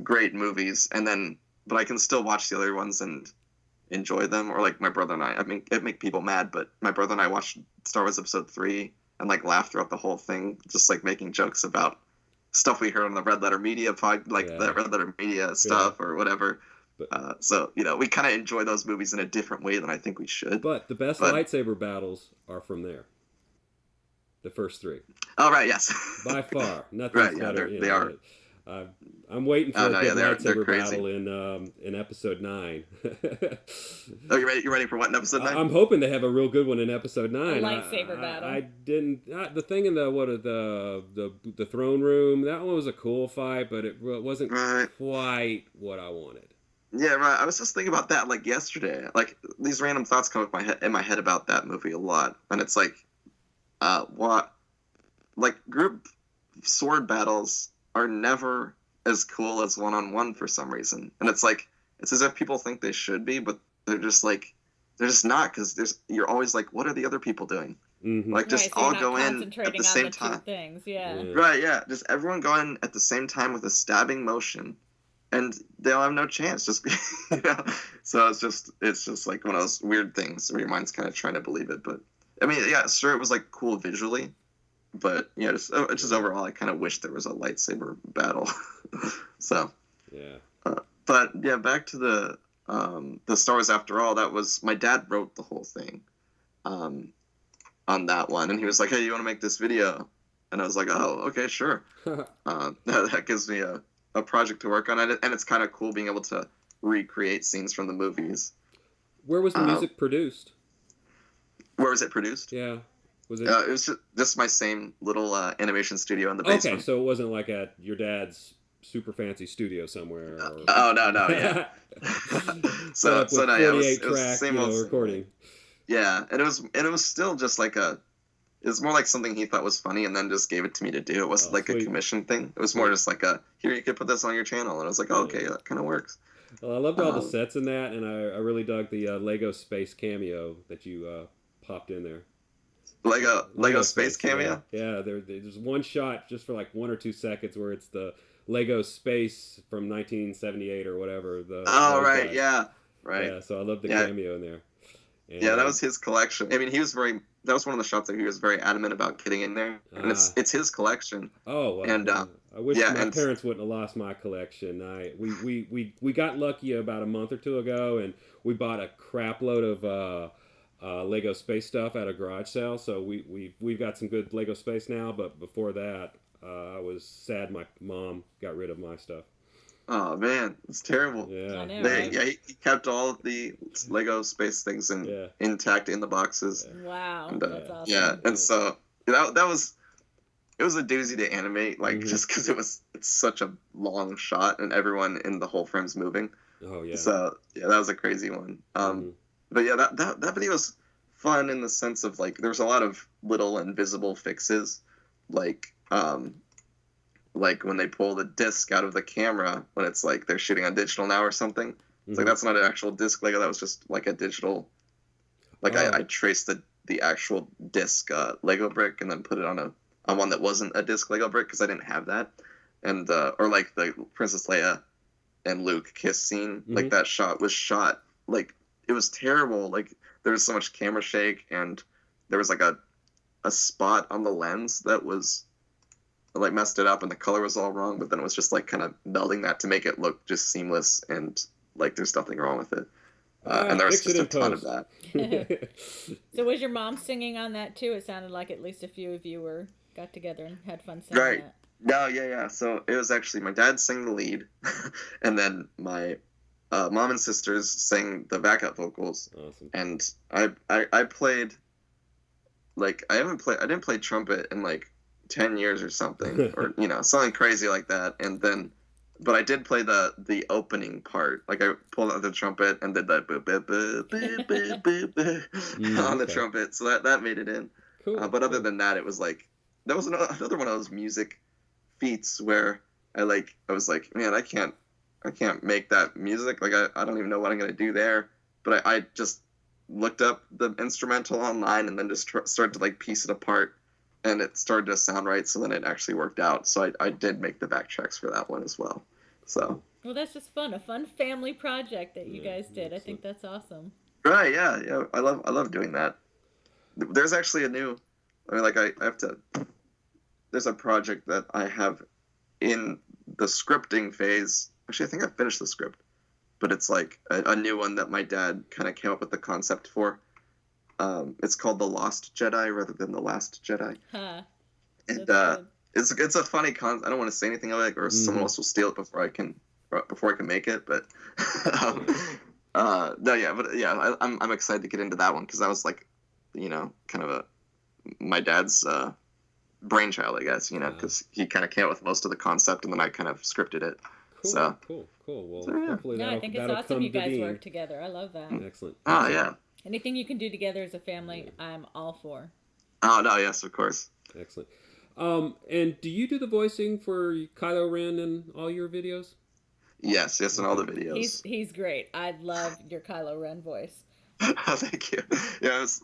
great movies. And then, but I can still watch the other ones and enjoy them. Or like my brother and I mean, it make people mad, but my brother and I watched Star Wars Episode 3 and like laughed throughout the whole thing, just like making jokes about stuff we heard on the Red Letter Media the Red Letter Media stuff or whatever. So we kind of enjoy those movies in a different way than I think we should. But the best lightsaber battles are from there. The first 3. Oh right, yes. By far, nothing's better. They are. I'm waiting for a good lightsaber battle in episode 9. Oh, you ready? You ready for what in episode 9? I'm hoping they have a real good one in episode 9. A lightsaber battle. I didn't. The thing in the throne room. That one was a cool fight, but it wasn't quite what I wanted. Yeah, right. I was just thinking about that like yesterday. Like these random thoughts come up in my head about that movie a lot, and it's like, group sword battles are never as cool as one-on-one for some reason. And it's like, it's as if people think they should be, but they're just not, because you're always like, what are the other people doing? Mm-hmm. Like, just all go in at the same time. Things, yeah. Right, yeah. Just everyone go in at the same time with a stabbing motion, and they'll have no chance. Just, So it's just like one of those weird things where your mind's kind of trying to believe it. But, I mean, yeah, sure, it was like cool visually. But just overall, I kind of wish there was a lightsaber battle. So, yeah. But yeah, back to the Star Wars After All. That was my dad wrote the whole thing, on that one, and he was like, "Hey, you want to make this video?" And I was like, "Oh, okay, sure." That gives me a project to work on, and it's kind of cool being able to recreate scenes from the movies. Where was the music produced? Where was it produced? Yeah. Was it? It was just my same little animation studio in the basement. Okay, so it wasn't like at your dad's super fancy studio somewhere. Or... Oh no, yeah. so no, yeah, it was the same old recording. Yeah, and it was still just like it was more like something he thought was funny, and then just gave it to me to do. It wasn't like a commission thing. It was more just like here, you could put this on your channel, and I was like, okay, that kind of works. Well, I loved all the sets in that, and I really dug the Lego Space cameo that you popped in there. Lego Space cameo? Yeah, there's one shot just for like 1 or 2 seconds where it's the Lego Space from 1978 or whatever. Right, yeah. Right. Yeah, so I love the cameo in there. And, yeah, that was his collection. I mean, that was one of the shots that he was very adamant about getting in there. And it's his collection. Oh, well, and I wish my parents wouldn't have lost my collection. We got lucky about a month or two ago, and we bought a crap load of Lego Space stuff at a garage sale. So we've got some good Lego Space now, but before that, I was sad my mom got rid of my stuff. Oh man, it's terrible. Yeah, I know, he kept all of the Lego Space things intact in the boxes. Wow, and, that's awesome. Yeah, and so it was a doozy to animate, like just because it's such a long shot and everyone in the whole frame's moving. Oh yeah. So yeah, that was a crazy one. But yeah, that video was fun in the sense of like there's a lot of little invisible fixes, like when they pull the disc out of the camera when it's like they're shooting on digital now or something. It's like that's not an actual disc Lego. That was just like a digital. Like I traced the actual disc Lego brick and then put it on one that wasn't a disc Lego brick because I didn't have that, and or like the Princess Leia and Luke kiss scene. Like that shot was shot like it was terrible. Like there was so much camera shake and there was like a spot on the lens that was like messed it up and the color was all wrong, but then it was just like kind of melding that to make it look just seamless and like there's nothing wrong with it. And there was just a ton of that. So was your mom singing on that too? It sounded like at least a few of you got together and had fun singing that. No, yeah. So it was actually my dad sang the lead, and then my mom and sisters sang the backup vocals. Awesome. And I played, like I didn't play trumpet in like 10 years or something, or something crazy like that, but I did play the opening part. Like I pulled out the trumpet and did that on the trumpet, so that made it in. Cool. But other than that, it was like that was another one of those music feats where I was like, man, I can't make that music. Like I don't even know what I'm gonna do there. But I just looked up the instrumental online and then just started to like piece it apart. And it started to sound right, so then it actually worked out. So I did make the backtracks for that one as well. So. Well, that's just fun. A fun family project that you guys did. I think that's awesome. Right? Yeah. I love doing that. There's actually there's a project that I have in the scripting phase. Actually, I think I finished the script, but it's like a new one that my dad kind of came up with the concept for. It's called The Lost Jedi rather than The Last Jedi. Huh. And it's a funny concept. I don't want to say anything about it, or someone else will steal it before I can make it. But I'm excited to get into that one because that was like, kind of my dad's brainchild, I guess. Because he kind of came up with most of the concept, and then I kind of scripted it. Cool. Well, hopefully I think it's awesome you guys work together. I love that. Excellent. Oh yeah. Anything you can do together as a family, I'm all for. Oh, no, yes, of course. Excellent. And do you do the voicing for Kylo Ren in all your videos? Yes, in all the videos. He's great. I love your Kylo Ren voice. Thank you. Yeah, it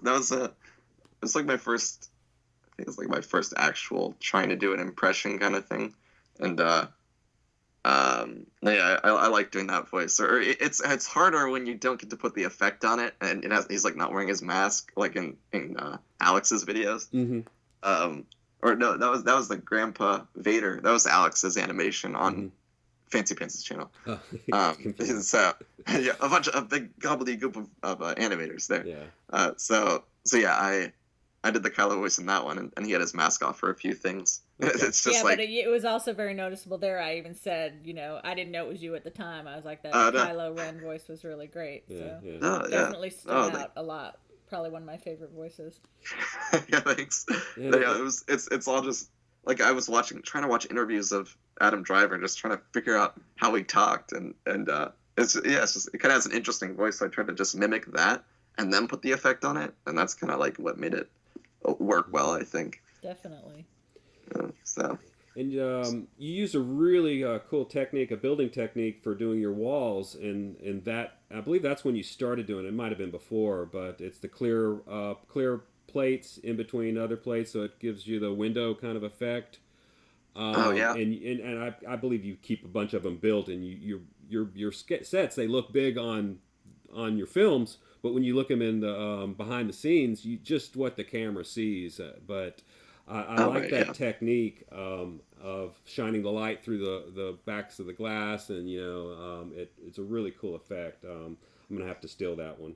was like my first, I think it was like my first actual trying to do an impression kind of thing. And, I like doing that voice. Or it's harder when you don't get to put the effect on it, and he's like not wearing his mask like in Alex's videos. Mm-hmm. Or no, that was the Grandpa Vader. That was Alex's animation on Fancy Pants' channel. Oh, so yeah, a big gobbledygook of animators there. Yeah. So yeah, I did the Kylo voice in that one, and he had his mask off for a few things. Okay. It's just but it was also very noticeable there. I even said, I didn't know it was you at the time. I was like, that Kylo Ren voice was really great. Definitely stood out a lot. Probably one of my favorite voices. Yeah, thanks. Yeah, it's all just like I was trying to watch interviews of Adam Driver, just trying to figure out how he talked, and it's just, it kind of has an interesting voice. So I tried to just mimic that and then put the effect on it, and that's kind of like what made it work well, I think. Definitely. And you use a really cool technique, a building technique for doing your walls, and that I believe that's when you started doing it. It might have been before, but it's the clear plates in between other plates, so it gives you the window kind of effect. And I believe you keep a bunch of them built, and your sets, they look big on your films, but when you look them in the behind the scenes, you just what the camera sees. But I like that technique of shining the light through the backs of the glass, and it's a really cool effect. I'm gonna have to steal that one.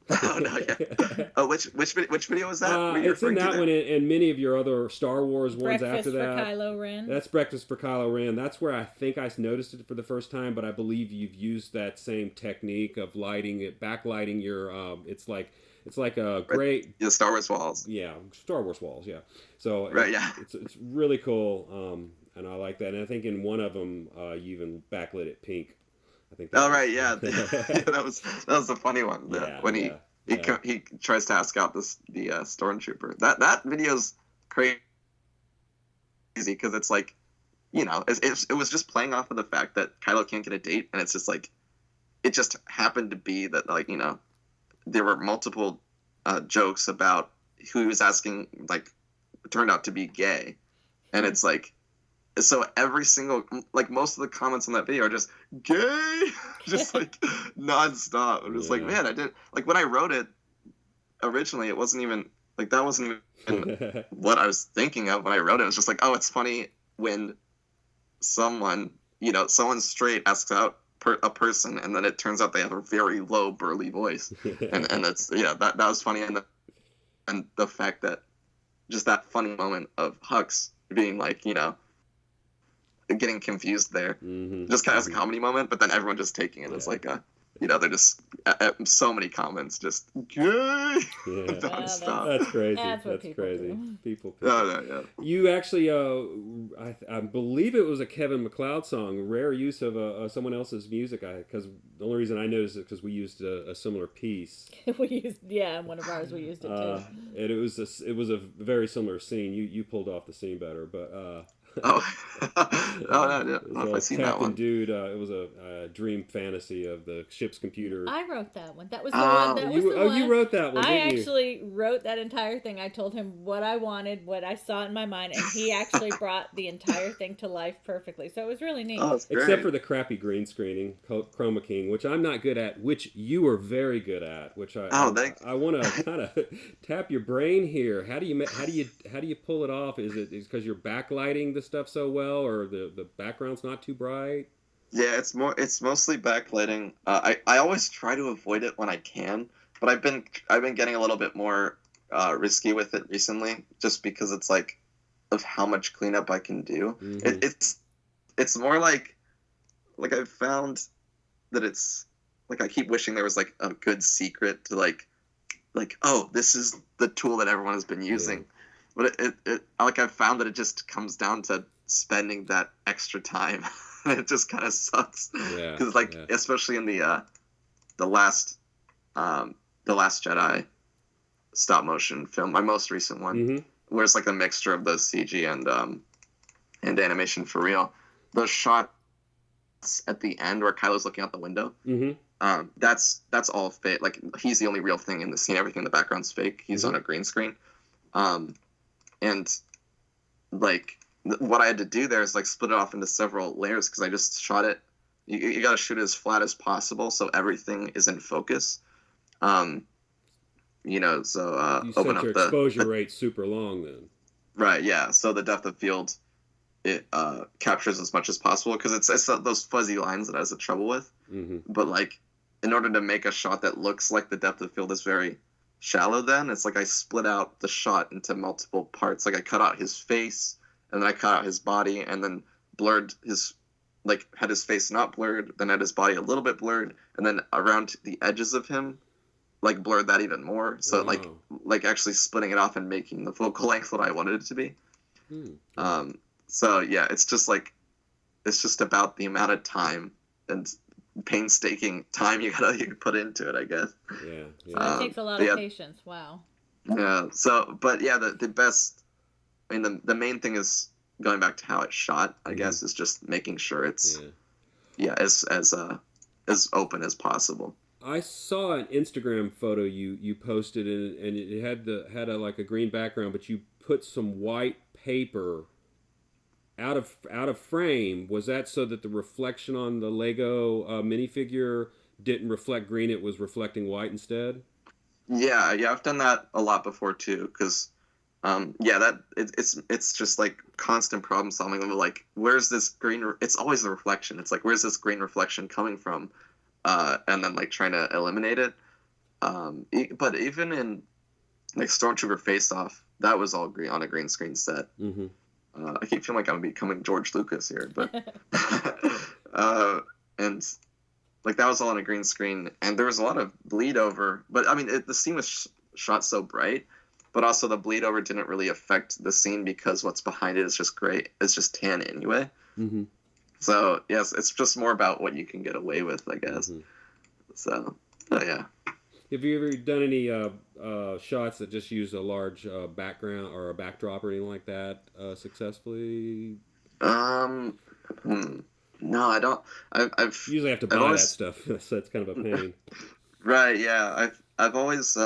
Oh no! Yeah. Which video was that? It's in that one and many of your other Star Wars ones after that. Breakfast for Kylo Ren. That's Breakfast for Kylo Ren. That's where I think I noticed it for the first time, but I believe you've used that same technique of backlighting your. It's like a great the Star Wars walls. Yeah, Star Wars walls. Yeah. So it's really cool, and I like that. And I think in one of them you even backlit it pink. I think. That was a funny one. When he tries to ask out the stormtrooper. That video's crazy because it's like, it was just playing off of the fact that Kylo can't get a date, and it's just like, it just happened to be that like there were multiple jokes about who he was asking like turned out to be gay, and it's like. So every single, like most of the comments on that video are just gay, just like nonstop. I'm just like, man, I did like when I wrote it originally, it wasn't even like that wasn't even what I was thinking of when I wrote it. It was just like, oh, it's funny when someone straight asks out a person, and then it turns out they have a very low burly voice, and that's that was funny, and the fact that just that funny moment of Hux being like getting confused there, just kind of as a comedy moment, but then everyone just taking it as like they're just so many comments just nonstop. That's crazy. That's crazy. People. Yeah. You actually, I believe it was a Kevin MacLeod song. Rare use of someone else's music. Because the only reason I noticed it because we used a similar piece. One of ours we used it too. And it was a very similar scene. You pulled off the scene better, but. No, if I seen that one. Dude, it was a dream fantasy of the ship's computer. I wrote that one. That was the one. That was the one. You wrote that one. I actually wrote that entire thing. I told him what I wanted, what I saw in my mind, and he actually brought the entire thing to life perfectly. So it was really neat. Oh, that's great. Except for the crappy green screening, chroma keying, which I'm not good at, which you are very good at. Which I want to kind of tap your brain here. How do you pull it off? Is it because you're backlighting the stuff so well, or the background's not too bright? Yeah, it's mostly backlighting. I always try to avoid it when I can, but I've been getting a little bit more risky with it recently, just because it's like of how much cleanup I can do. It's more like I've found that it's like I keep wishing there was like a good secret to like oh, this is the tool that everyone has been using. But it I've found that it just comes down to spending that extra time. It just kind of sucks. Because especially in the last Jedi stop motion film, my most recent one, where it's like a mixture of the CG and animation for real. Those shots at the end where Kylo's looking out the window, that's all fake. Like he's the only real thing in the scene. Everything in the background's fake. He's on a green screen. And like what I had to do there is like split it off into several layers because I just shot it. You got to shoot it as flat as possible so everything is in focus. So you open set up your the exposure rate super long then. Right. Yeah. So the depth of field it captures as much as possible because it's those fuzzy lines that I was in trouble with. But like in order to make a shot that looks like the depth of field is very shallow then. It's like I split out the shot into multiple parts. Like I cut out his face, and then I cut out his body, and then blurred his, like had his face not blurred, then had his body a little bit blurred, and then around the edges of him, like blurred that even more. So like actually splitting it off and making the focal length what I wanted it to be. So yeah, it's just about the amount of time and painstaking time you put into it, I guess. Yeah. It takes a lot of patience. Wow. Yeah. So, but yeah, the best. I mean, the main thing is going back to how it's shot. I guess is just making sure it's as open as possible. I saw an Instagram photo you posted, and it had a green background, but you put some white paper out of frame. Was that so that the reflection on the Lego minifigure didn't reflect green? It was reflecting white instead? Yeah, I've done that a lot before too, because it's just like constant problem solving of like, where's this green? It's always the reflection. It's like, where's this green reflection coming from? And then like trying to eliminate it. But even in like Stormtrooper Face Off, that was all green on a green screen set. I keep feeling like I'm becoming George Lucas here, but and like that was all on a green screen, and there was a lot of bleed over. But I mean, the scene was shot so bright, but also the bleed over didn't really affect the scene because what's behind it is just gray. It's just tan anyway. So yes, it's just more about what you can get away with, I guess. So yeah. Have you ever done any shots that just use a large background or a backdrop or anything like that successfully? No, I don't. I've usually have to buy that stuff, so it's kind of a pain. Right? Yeah, I've always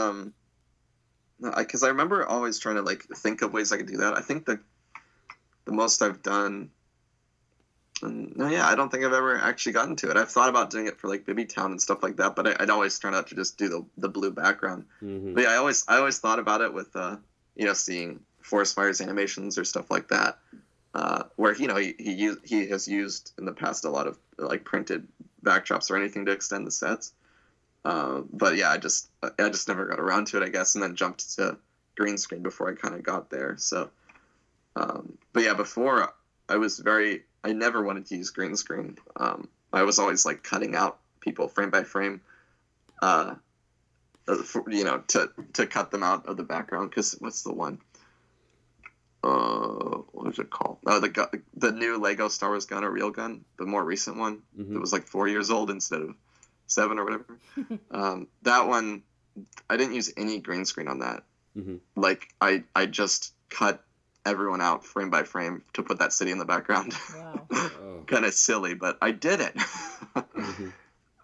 because I remember always trying to like think of ways I could do that. I think the most I've done. I don't think I've ever actually gotten to it. I've thought about doing it for like Baby Town and stuff like that, but I'd always turned out to just do the blue background. But yeah, I always thought about it with seeing Forest Fire's animations or stuff like that, where he has used in the past a lot of like printed backdrops or anything to extend the sets. But yeah, I just never got around to it, I guess, and then jumped to green screen before I kind of got there. So, but yeah, before I never wanted to use green screen. I was always like cutting out people frame by frame, to cut them out of the background. Because what's the one? What is it called? Oh, the new Lego Star Wars gun, or real gun, the more recent one. It was like 4 years old instead of 7 or whatever. That one, I didn't use any green screen on that. Like I just cut everyone out frame by frame to put that city in the background. Wow. Kind of silly, but I did it.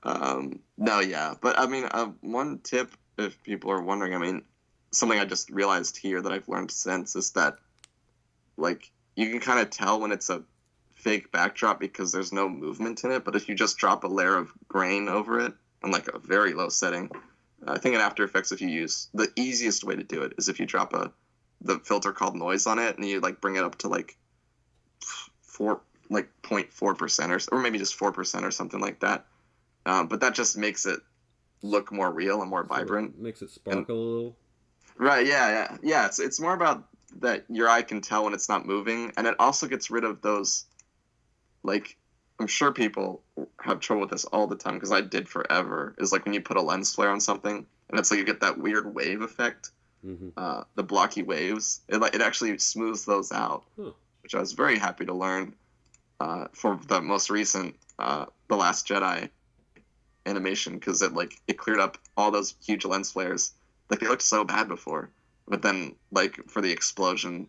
But I mean, one tip, if people are wondering, I mean, something I just realized here that I've learned since is that like you can kind of tell when it's a fake backdrop because there's no movement in it, but if you just drop a layer of grain over it on like a very low setting, I think in After Effects, if you use the easiest way to do it is if you drop the filter called noise on it, and you like bring it up to like 0.4% or maybe just 4% or something like that. But that just makes it look more real and more vibrant. It makes it sparkle a little. Right. Yeah. It's more about that your eye can tell when it's not moving, and it also gets rid of those. Like, I'm sure people have trouble with this all the time because I did forever. Is like when you put a lens flare on something, and it's like you get that weird wave effect. The blocky waves, it actually smooths those out, which I was very happy to learn for the most recent The Last Jedi animation, because it cleared up all those huge lens flares. Like, they looked so bad before, but then like for the explosions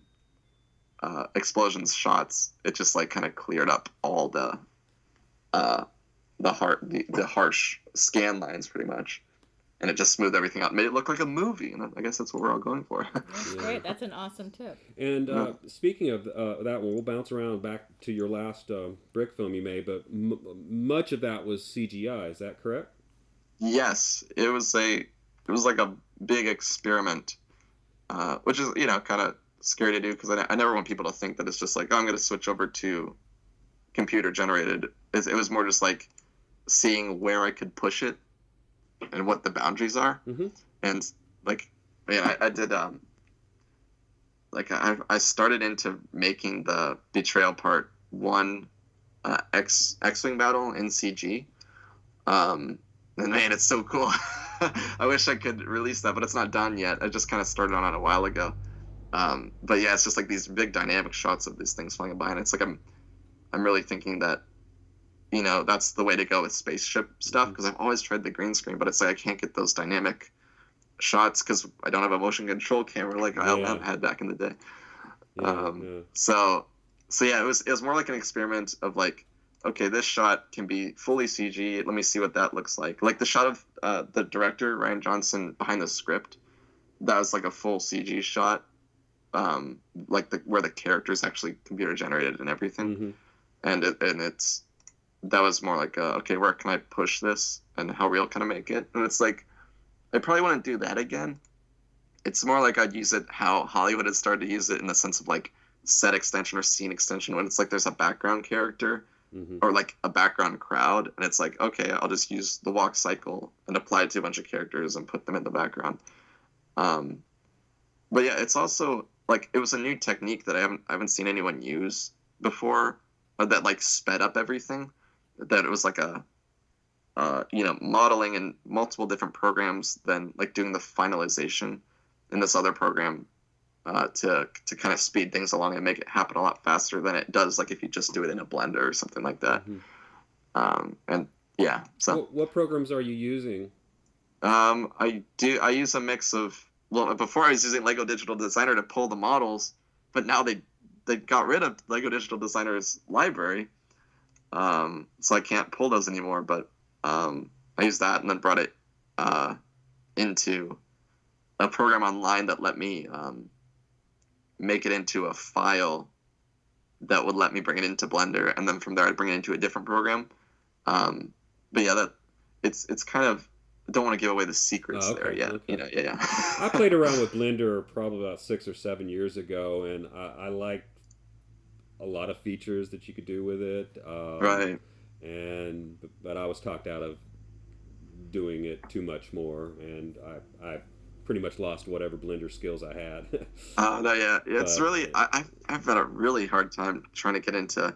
shots, it just like kind of cleared up all the harsh scan lines pretty much. And it just smoothed everything out, made it look like a movie, and I guess that's what we're all going for. That's great. That's an awesome tip. And speaking of that one, we'll bounce around back to your last brick film you made, but much of that was CGI. Is that correct? Yes, it was like a big experiment, which is kind of scary to do because I never want people to think that it's just like, oh, I'm going to switch over to computer generated. It was more just like seeing where I could push it and what the boundaries are. And like Yeah, I did. Like I started into making the Betrayal Part 1 X-Wing battle in CG. And man, it's so cool. I wish I could release that, but it's not done yet. I just kind of started on it a while ago. But yeah, it's just like these big dynamic shots of these things flying by, and it's like I'm really thinking that, you know, that's the way to go with spaceship stuff, because I've always tried the green screen, but it's like I can't get those dynamic shots because I don't have a motion control camera like I had back in the day. So yeah, it was more like an experiment of like, okay, this shot can be fully CG. Let me see what that looks like. Like the shot of the director Rian Johnson behind the script, that was like a full CG shot, like where the characters actually computer generated and everything, and it's that was more like okay, where can I push this and how real can I make it? And it's like I probably wouldn't do that again. It's more like I'd use it how Hollywood had started to use it, in the sense of like set extension or scene extension, when it's like there's a background character or like a background crowd, and it's like, okay, I'll just use the walk cycle and apply it to a bunch of characters and put them in the background. But yeah, it's also like it was a new technique that I haven't seen anyone use before, that like sped up everything. That it was like a you know, modeling in multiple different programs, then like doing the finalization in this other program to kind of speed things along and make it happen a lot faster than it does like if you just do it in a Blender or something like that. And yeah, so what programs are you using? I use a mix of, well, before I was using Lego Digital Designer to pull the models, but now they got rid of Lego Digital Designer's library, so I can't pull those anymore. But I used that and then brought it into a program online that let me make it into a file that would let me bring it into Blender, and then from there I'd bring it into a different program. But yeah, that it's kind of, I don't want to give away the secrets there yet. Okay. You know, yeah. I played around with Blender probably about 6 or 7 years ago, and I liked a lot of features that you could do with it. Right. But I was talked out of doing it too much more, and I pretty much lost whatever Blender skills I had. No, yeah, it's really I've had a really hard time trying to get into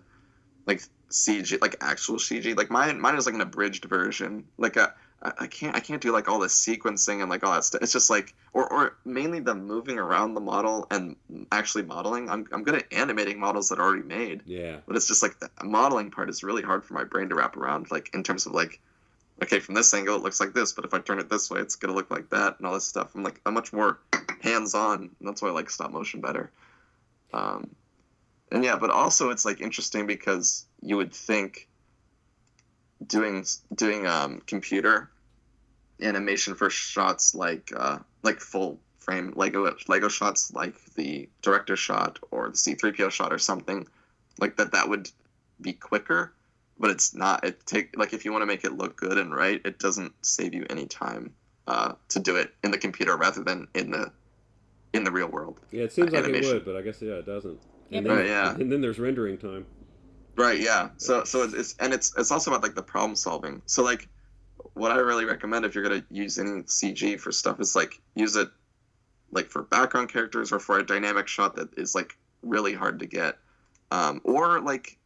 like CG, like actual CG. Like mine is like an abridged version. Like I can't do like all the sequencing and like all that stuff. It's just like or mainly the moving around the model and actually modeling. I'm good at animating models that are already made. Yeah. But it's just like the modeling part is really hard for my brain to wrap around. Like in terms of like, okay, from this angle it looks like this, but if I turn it this way, it's gonna look like that and all this stuff. I'm much more hands-on, and that's why I like stop motion better. And yeah, but also it's like interesting because you would think doing computer animation for shots like full frame Lego shots, like the director shot or the C-3PO shot or something like that would be quicker, but it's not. Like if you want to make it look good and right, it doesn't save you any time to do it in the computer rather than in the real world. Yeah, it seems like it would, but I guess it doesn't. And then, and then there's rendering time. Right, yeah. So it's also about like the problem solving. So like what I really recommend if you're gonna use any CG for stuff is like use it like for background characters or for a dynamic shot that is like really hard to get. Or like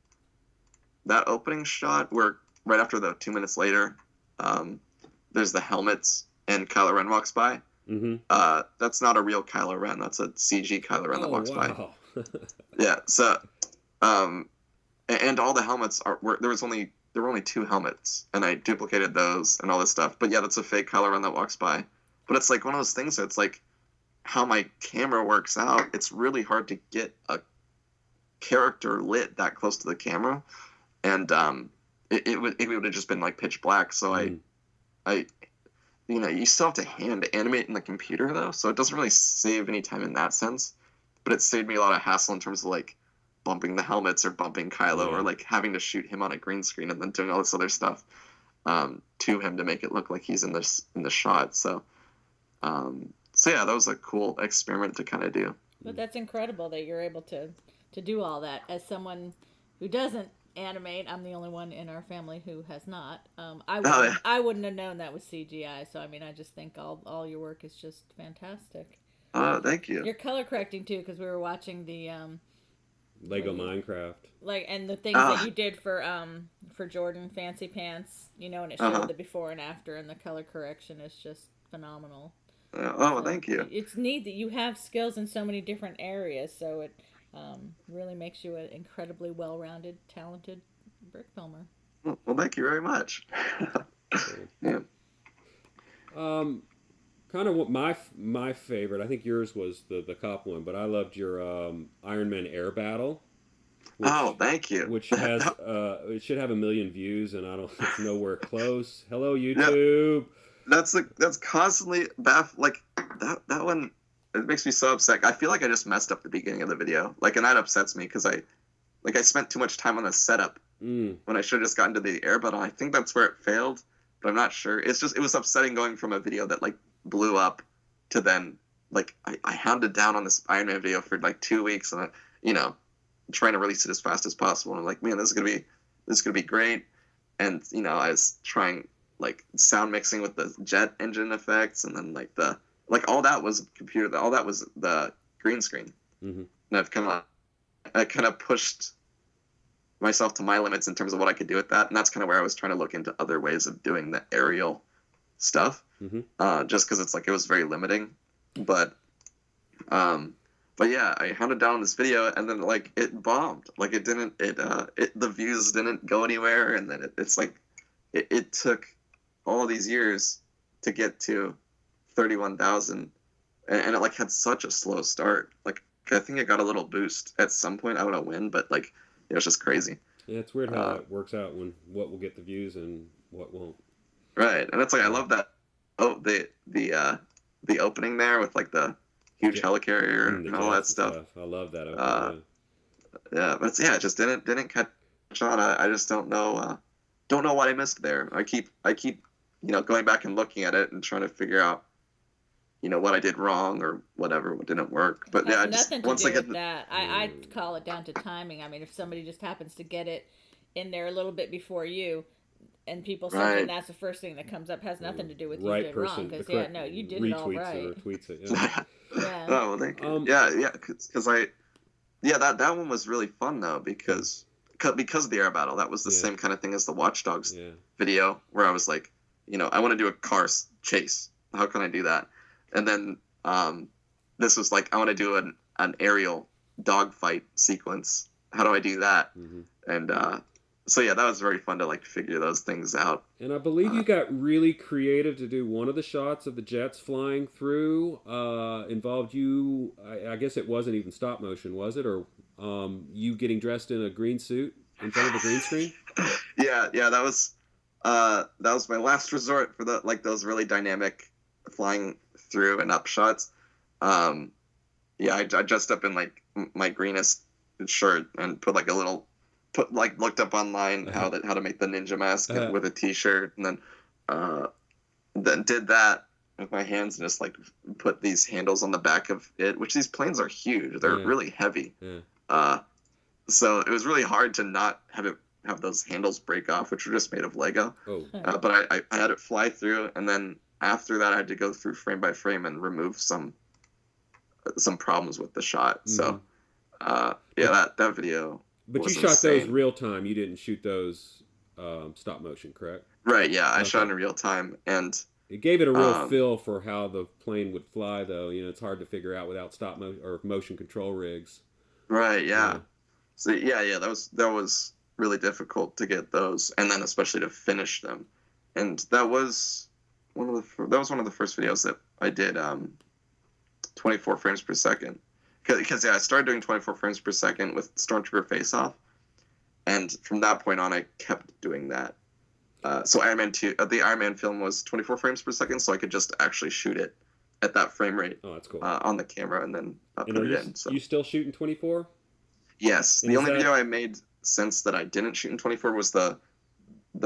that opening shot where right after the 2 minutes later, there's the helmets and Kylo Ren walks by. That's not a real Kylo Ren. That's a CG Kylo Ren that walks by. Yeah. So, and all the helmets there were only 2 helmets, and I duplicated those and all this stuff. But yeah, that's a fake Kylo Ren that walks by. But it's like one of those things that's like how my camera works out. It's really hard to get a character lit that close to the camera, and it would have just been like pitch black. So I you know, you still have to hand animate in the computer though, so it doesn't really save any time in that sense. But it saved me a lot of hassle in terms of like bumping the helmets or bumping Kylo or like having to shoot him on a green screen and then doing all this other stuff to him to make it look like he's in the shot. So yeah, that was a cool experiment to kind of do. But that's incredible that you're able to do all that as someone who doesn't animate. I'm the only one in our family who has not. I wouldn't have known that was CGI. So I mean, I just think all your work is just fantastic. Oh, thank you. You're color correcting too, because we were watching the Lego Minecraft. And the things that you did for Jordan Fancy Pants, and it showed the before and after, and the color correction is just phenomenal. Thank you. It's neat that you have skills in so many different areas, so it really makes you an incredibly well-rounded, talented brick filmer. Well, thank you very much. Yeah. Kind of what my favorite. I think yours was the cop one, but I loved your Iron Man air battle. Thank you. Which has it should have 1 million views, and it's nowhere close. Hello, YouTube. Yeah, that's constantly like that one. It makes me so upset. I feel like I just messed up the beginning of the video, and that upsets me because I spent too much time on the setup when I should have just gotten to the air battle. I think that's where it failed, but I'm not sure. It was upsetting going from a video that blew up to then I hounded down on this Iron Man video for 2 weeks, and trying to release it as fast as possible. And I'm like, man, this is gonna be great. And I was trying sound mixing with the jet engine effects, and then all that was computer. All that was the green screen. Mm-hmm. And I kind of pushed myself to my limits in terms of what I could do with that, and that's kind of where I was trying to look into other ways of doing the aerial stuff. Mm-hmm. Just because it was very limiting, but yeah, I hounded down on this video, and then it bombed. The views didn't go anywhere, and then it took all these years to get to 31,000, and it had such a slow start. I think it got a little boost at some point. I want to win, but it was just crazy. Yeah, it's weird how it works out when what will get the views and what won't. Right, and it's I love that. Oh, the opening there with the huge helicarrier and all that stuff. I love that. Yeah, but it just didn't catch on. I just don't know what I missed there. I keep going back and looking at it and trying to figure out what I did wrong or whatever, what didn't work. But yeah, I call it down to timing. I mean, if somebody just happens to get it in there a little bit before you, and people say that's the first thing that comes up, has nothing to do with you did wrong. Because you did it all right. Or tweets it. Yeah. Yeah. Oh, well, thank you. Because that one was really fun though because of the air battle. That was the same kind of thing as the Watchdogs video where I was I want to do a car chase. How can I do that? And then this was I want to do an aerial dogfight sequence. How do I do that? Mm-hmm. And so yeah, that was very fun to figure those things out. And I believe you got really creative to do one of the shots of the jets flying through. Involved you. I guess it wasn't even stop motion, was it? Or you getting dressed in a green suit in front of the green screen? Yeah, that was my last resort for the those really dynamic flying through and up shots. I dressed up in my greenest shirt and put looked up online how to make the ninja mask with a t-shirt, and then did that with my hands and just put these handles on the back of it, which these planes are huge. They're really heavy. Yeah. So it was really hard to not have those handles break off, which were just made of Lego. Oh. But I had it fly through, and then after that I had to go through frame by frame and remove some problems with the shot. Mm-hmm. So that video. But you shot insane. Those real time. You didn't shoot those stop motion, correct? Right. Yeah, I shot in real time, and it gave it a real feel for how the plane would fly. Though it's hard to figure out without stop motion or motion control rigs. Right. Yeah. So that was really difficult to get those, and then especially to finish them. And that was one of the first videos that I did 24 frames per second. Because I started doing 24 frames per second with Stormtrooper Face Off, and from that point on, I kept doing that. So Iron Man 2, the Iron Man film was 24 frames per second, so I could just actually shoot it at that frame rate. Oh, that's cool. On the camera, and then put it in. So you still shooting 24? Yes. And the only video I made since that I didn't shoot in 24 was the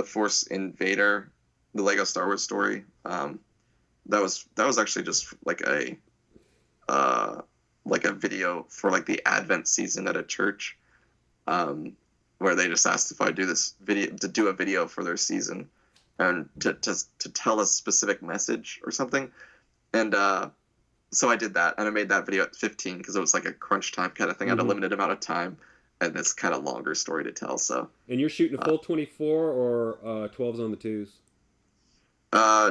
Force Invader, the Lego Star Wars story. That was actually just a video for the Advent season at a church. where they just asked if I do a video for their season, and to tell a specific message or something, and so I did that, and I made that video at 15 because it was like a crunch time kind of thing. I had a limited amount of time, and it's kind of longer story to tell. So. And you're shooting a full 24 or 12s on the 2s?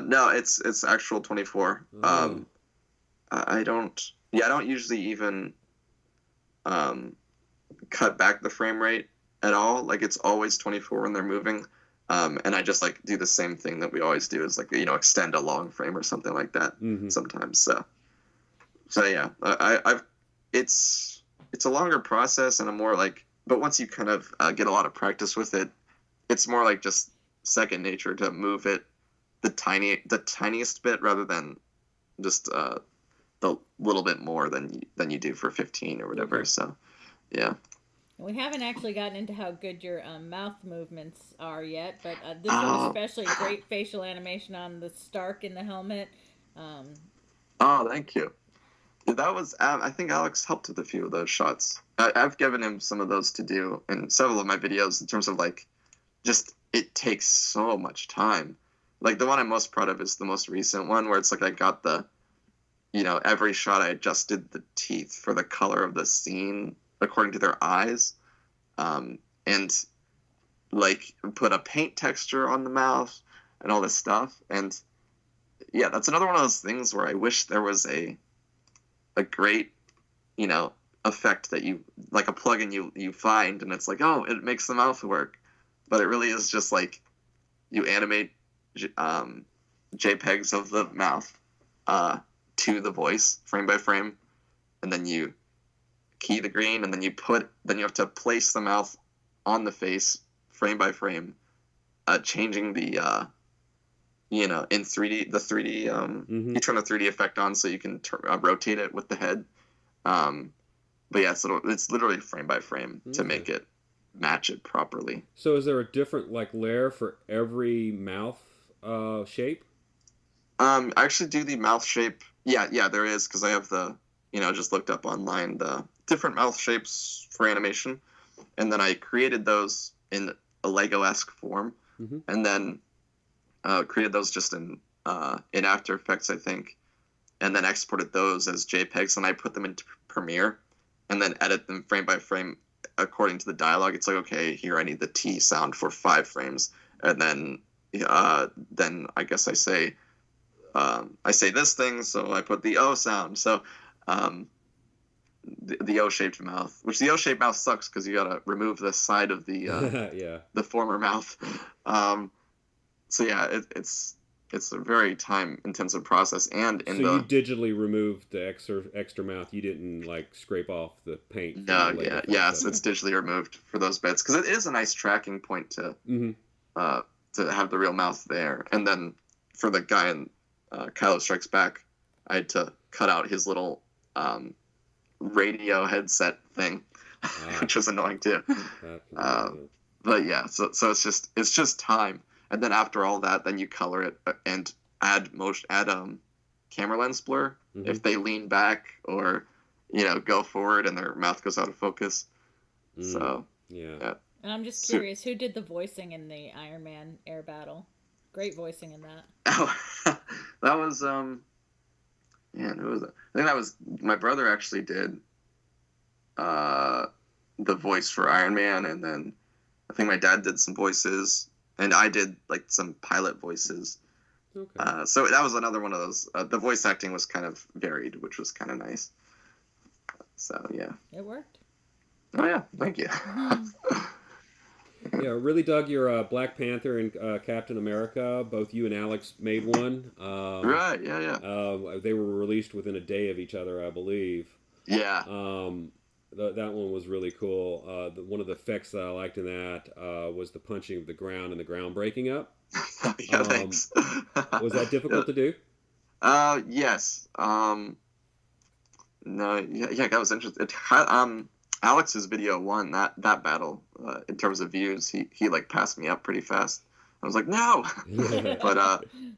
No, it's actual 24. Oh. I don't usually even cut back the frame rate at all. Like, it's always 24 when they're moving. And I just like do the same thing that we always do, is like, extend a long frame or something like that sometimes. So yeah, it's a longer process and a more like, but once you kind of get a lot of practice with it, it's more like just second nature to move it the tiniest bit rather than just the little bit more than you do for 15 or whatever. Okay. So yeah. We haven't actually gotten into how good your mouth movements are yet, but this one especially, great facial animation on the Stark in the helmet. Oh, thank you. That was, I think Alex helped with a few of those shots. I've given him some of those to do in several of my videos in terms of like, just, it takes so much time. Like, the one I'm most proud of is the most recent one where it's like I got the, every shot I adjusted the teeth for the color of the scene according to their eyes, and like put a paint texture on the mouth and all this stuff. And yeah, that's another one of those things where I wish there was a great, effect that you, like a plugin you find and it's like, oh, it makes the mouth work. But it really is just like you animate JPEGs of the mouth to the voice frame by frame, and then you key the green, and then you have to place the mouth on the face frame by frame, changing the in 3D, the 3D you turn the 3D effect on so you can rotate it with the head, but yeah, it's literally frame by frame to make it match it properly. So is there a different like layer for every mouth shape? I actually do the mouth shape. Yeah, there is, because I have the just looked up online the different mouth shapes for animation, and then I created those in a Lego-esque form, and then created those just in After Effects, I think, and then exported those as JPEGs, and I put them into Premiere, and then edit them frame by frame according to the dialogue. It's like, okay, here I need the T sound for 5 frames, and then I guess I say this thing, so I put the O sound. So the O-shaped mouth, which the O-shaped mouth sucks because you gotta remove the side of the the former mouth. So yeah, it's a very time-intensive process, and you digitally removed the extra mouth. You didn't like scrape off the paint. No, it's digitally removed for those bits because it is a nice tracking point to have the real mouth there. And then for the guy in Kylo Strikes Back, I had to cut out his little radio headset thing, which was annoying too. But yeah, so it's just time. And then after all that, then you color it and add camera lens blur if they lean back or go forward and their mouth goes out of focus. So yeah. And I'm just curious, who did the voicing in the Iron Man air battle? Great voicing in that. Oh, that was who was it? I think that was my brother actually did the voice for Iron Man, and then I think my dad did some voices. And I did like some pilot voices. Okay. So that was another one of those. The voice acting was kind of varied, which was kind of nice. So yeah. It worked. Oh yeah, thank you. Yeah, really dug your Black Panther and Captain America. Both you and Alex made one. Right. Yeah. They were released within a day of each other, I believe. Yeah. That one was really cool. One of the effects that I liked in that was the punching of the ground and the ground breaking up. Yeah, thanks. Was that difficult to do? Yes. No, yeah, that was interesting. Alex's video won that battle in terms of views. He like passed me up pretty fast. I was like, no.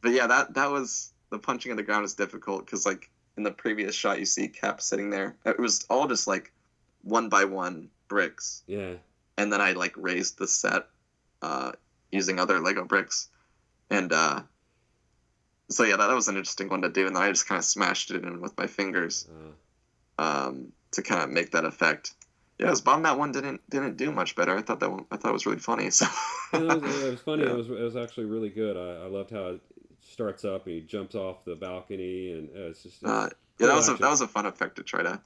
but yeah, that was, the punching of the ground is difficult because like in the previous shot you see Cap sitting there. It was all just like 1 by 1 bricks. Yeah. and then I like raised the set using other Lego bricks, and so yeah, that was an interesting one to do, and then I just kind of smashed it in with my fingers to kind of make that effect. Yeah, I was bummed that one didn't do much better. I thought it was really funny. So it was funny. Yeah. It was actually really good. I loved how it starts up and he jumps off the balcony, and it's just yeah, that was a fun effect to try to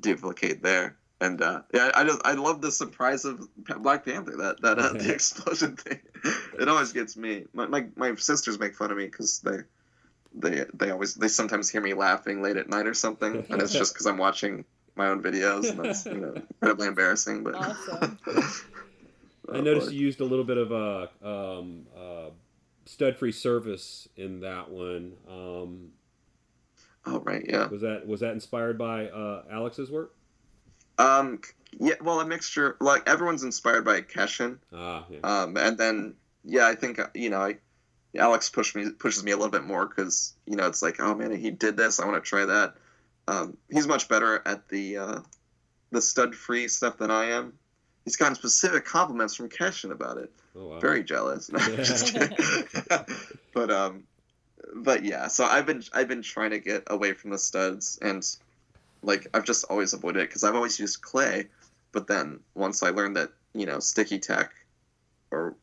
duplicate there. And yeah, I love the surprise of Black Panther, that the explosion thing. It always gets me. My sisters make fun of me because they sometimes hear me laughing late at night or something, and it's just because I'm watching my own videos, and that's incredibly embarrassing. But awesome. I noticed you used a little bit of stud-free service in that one. Oh right, yeah. Was that inspired by Alex's work? Yeah, well, a mixture. Like everyone's inspired by Keshin. Yeah. And then I think Alex pushes me a little bit more because it's like, oh man, he did this. I want to try that. He's much better at the stud-free stuff than I am. He's gotten specific compliments from Keshin about it. Oh, wow. Very jealous. No, just kidding. But yeah, so I've been trying to get away from the studs, and like I've just always avoided it because I've always used clay. But then once I learned that sticky tack or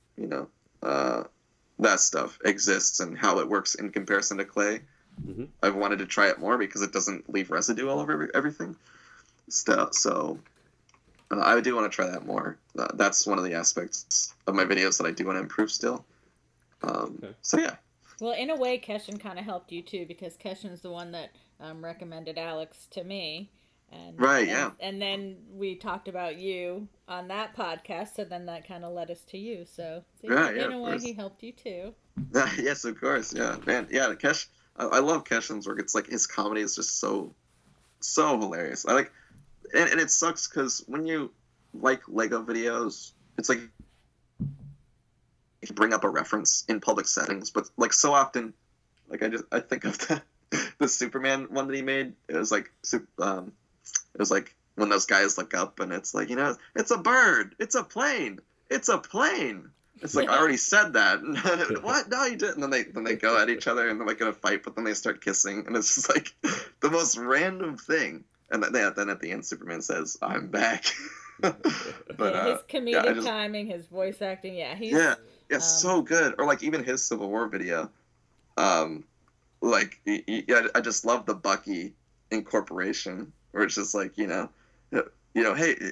that stuff exists and how it works in comparison to clay, I've wanted to try it more because it doesn't leave residue all over everything. So I do want to try that more. That's one of the aspects of my videos that I do want to improve still. So yeah. Well, in a way, Keshin kind of helped you too, because Keshin's the one that recommended Alex to me. Yeah. And then we talked about you on that podcast, so then that kind of led us to you. So in a way, he helped you too. Yes, of course. Yeah, man. Yeah, Kesh. I love Keshin's work. It's like his comedy is just so hilarious. I like, and it sucks because when you like Lego videos, it's like you bring up a reference in public settings, but like so often, like I think of the Superman one that he made. It was like when those guys look up and it's like, it's a bird, it's a plane, it's a plane. It's like, I already said that. What? No, you didn't. And then they go at each other and they're like in a fight, but then they start kissing, and it's just like the most random thing. And then at the end, Superman says, "I'm back." But his comedic timing, his voice acting, he's so good. Or like even his Civil War video, like I just love the Bucky incorporation, where it's just like hey,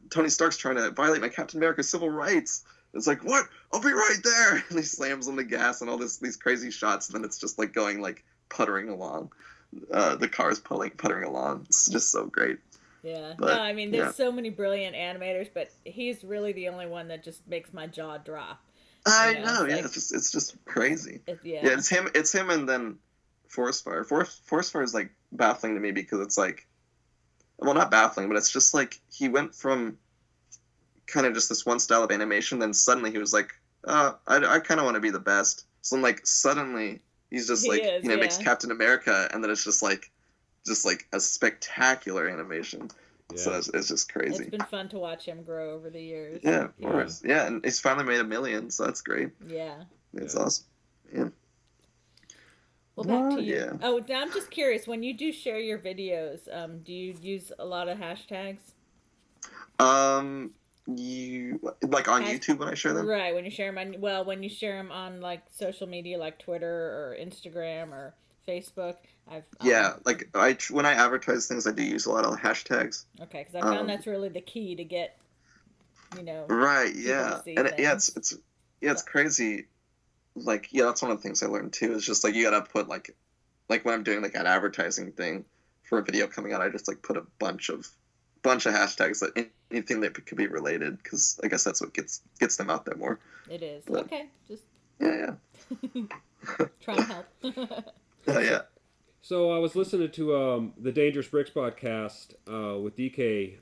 Tony Stark's trying to violate my Captain America civil rights. It's like, what? I'll be right there. And he slams on the gas and all these crazy shots, and then it's just like going like puttering along. The car's puttering along. It's just so great. Yeah. But, no, I mean, there's so many brilliant animators, but he's really the only one that just makes my jaw drop. I know. Yeah, it's just crazy. It's him, and then Forest Fire. Forest Fire is like baffling to me because it's like, well, not baffling, but it's just like he went from kind of just this one style of animation, then suddenly he was like, I kind of want to be the best. So then like suddenly he's just makes Captain America, and then it's just like a spectacular animation. Yeah. So it's just crazy. It's been fun to watch him grow over the years. Yeah, of course. Yeah, and he's finally made $1 million, so that's great. Yeah. It's awesome. Yeah. Well, back to you. Yeah. Oh, now I'm just curious. When you do share your videos, do you use a lot of hashtags? You like on YouTube when I share them? Right, when you share them when you share them on like social media like Twitter or Instagram or Facebook. When I advertise things, I do use a lot of hashtags. Okay, because I found that's really the key to get, Right. Yeah. And it's crazy. Like, that's one of the things I learned too. Is just like you gotta put like when I'm doing like an advertising thing for a video coming out, I just like put a bunch of hashtags, that anything that could be related, because I guess that's what gets them out there more. It is. But, okay, just yeah. Try to help. Yeah. So I was listening to the Dangerous Bricks podcast with DK,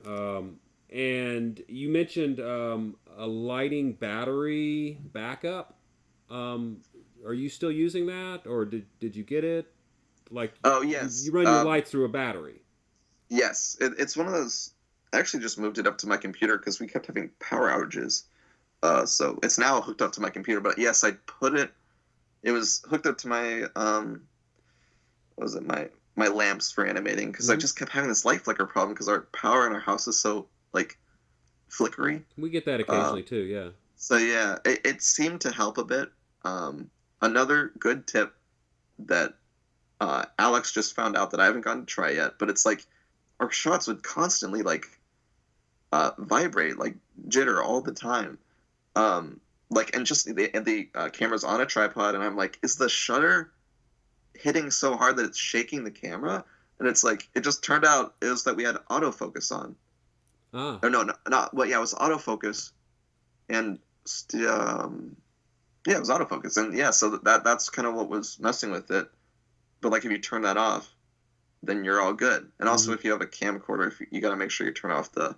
and you mentioned a lighting battery backup. Are you still using that, or did you get it? Like, oh yes, you run your lights through a battery. Yes, it's one of those. actually just moved it up to my computer because we kept having power outages. So it's now hooked up to my computer. But yes, I put it. It was hooked up to my what was it, my lamps for animating, because I just kept having this light flicker problem because our power in our house is so like flickery. We get that occasionally too, yeah. So yeah, it seemed to help a bit. Another good tip that Alex just found out that I haven't gotten to try yet, but it's like our shots would constantly like vibrate, like jitter all the time. Like, and just the camera's on a tripod, and I'm like, is the shutter hitting so hard that it's shaking the camera? And it's like, it just turned out it was that we had autofocus on. Ah. Or no, not well, yeah, it was autofocus, and yeah, it was autofocus, and yeah, so that's kind of what was messing with it. But like, if you turn that off, then you're all good. And also, if you have a camcorder, you got to make sure you turn off the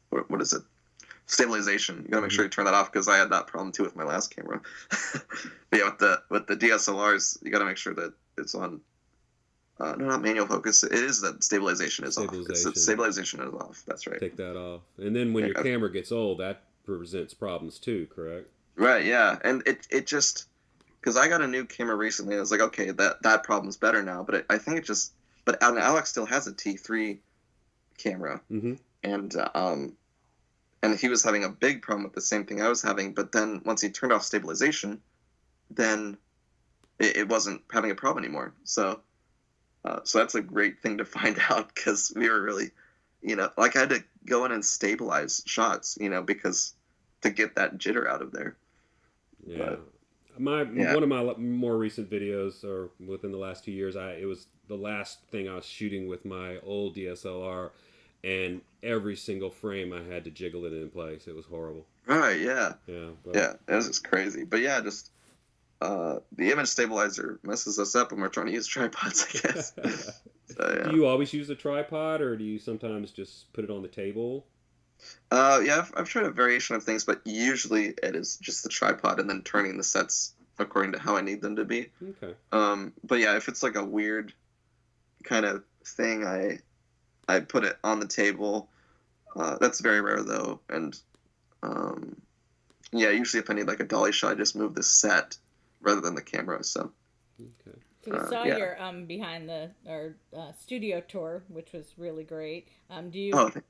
what is it? Stabilization. You got to make sure you turn that off, because I had that problem too with my last camera. But yeah, with the DSLRs, you got to make sure that it's on. No, not manual focus. It is that stabilization is off. Stabilization is off. That's right. Take that off, and then when your camera gets old, that presents problems too. Correct. Right. Yeah, and it just, because I got a new camera recently, I was like, okay, that problem's better now. But I think it just. But Alex still has a T3 camera, and he was having a big problem with the same thing I was having. But then once he turned off stabilization, then it wasn't having a problem anymore. So that's a great thing to find out, because we were really, like, I had to go in and stabilize shots, because to get that jitter out of there. Yeah. One of my more recent videos, or within the last 2 years, it was the last thing I was shooting with my old DSLR, and every single frame I had to jiggle it in place. It was horrible. Right. Yeah. Yeah. Yeah. It was just crazy. But yeah, just the image stabilizer messes us up when we're trying to use tripods, I guess. So, yeah. Do you always use a tripod, or do you sometimes just put it on the table? Yeah, I've tried a variation of things, but usually it is just the tripod and then turning the sets according to how I need them to be. Okay. But yeah, if it's like a weird kind of thing, I put it on the table. That's very rare though, and yeah, usually if I need like a dolly shot, I just move the set rather than the camera. So. Okay. So we saw your behind the studio tour, which was really great.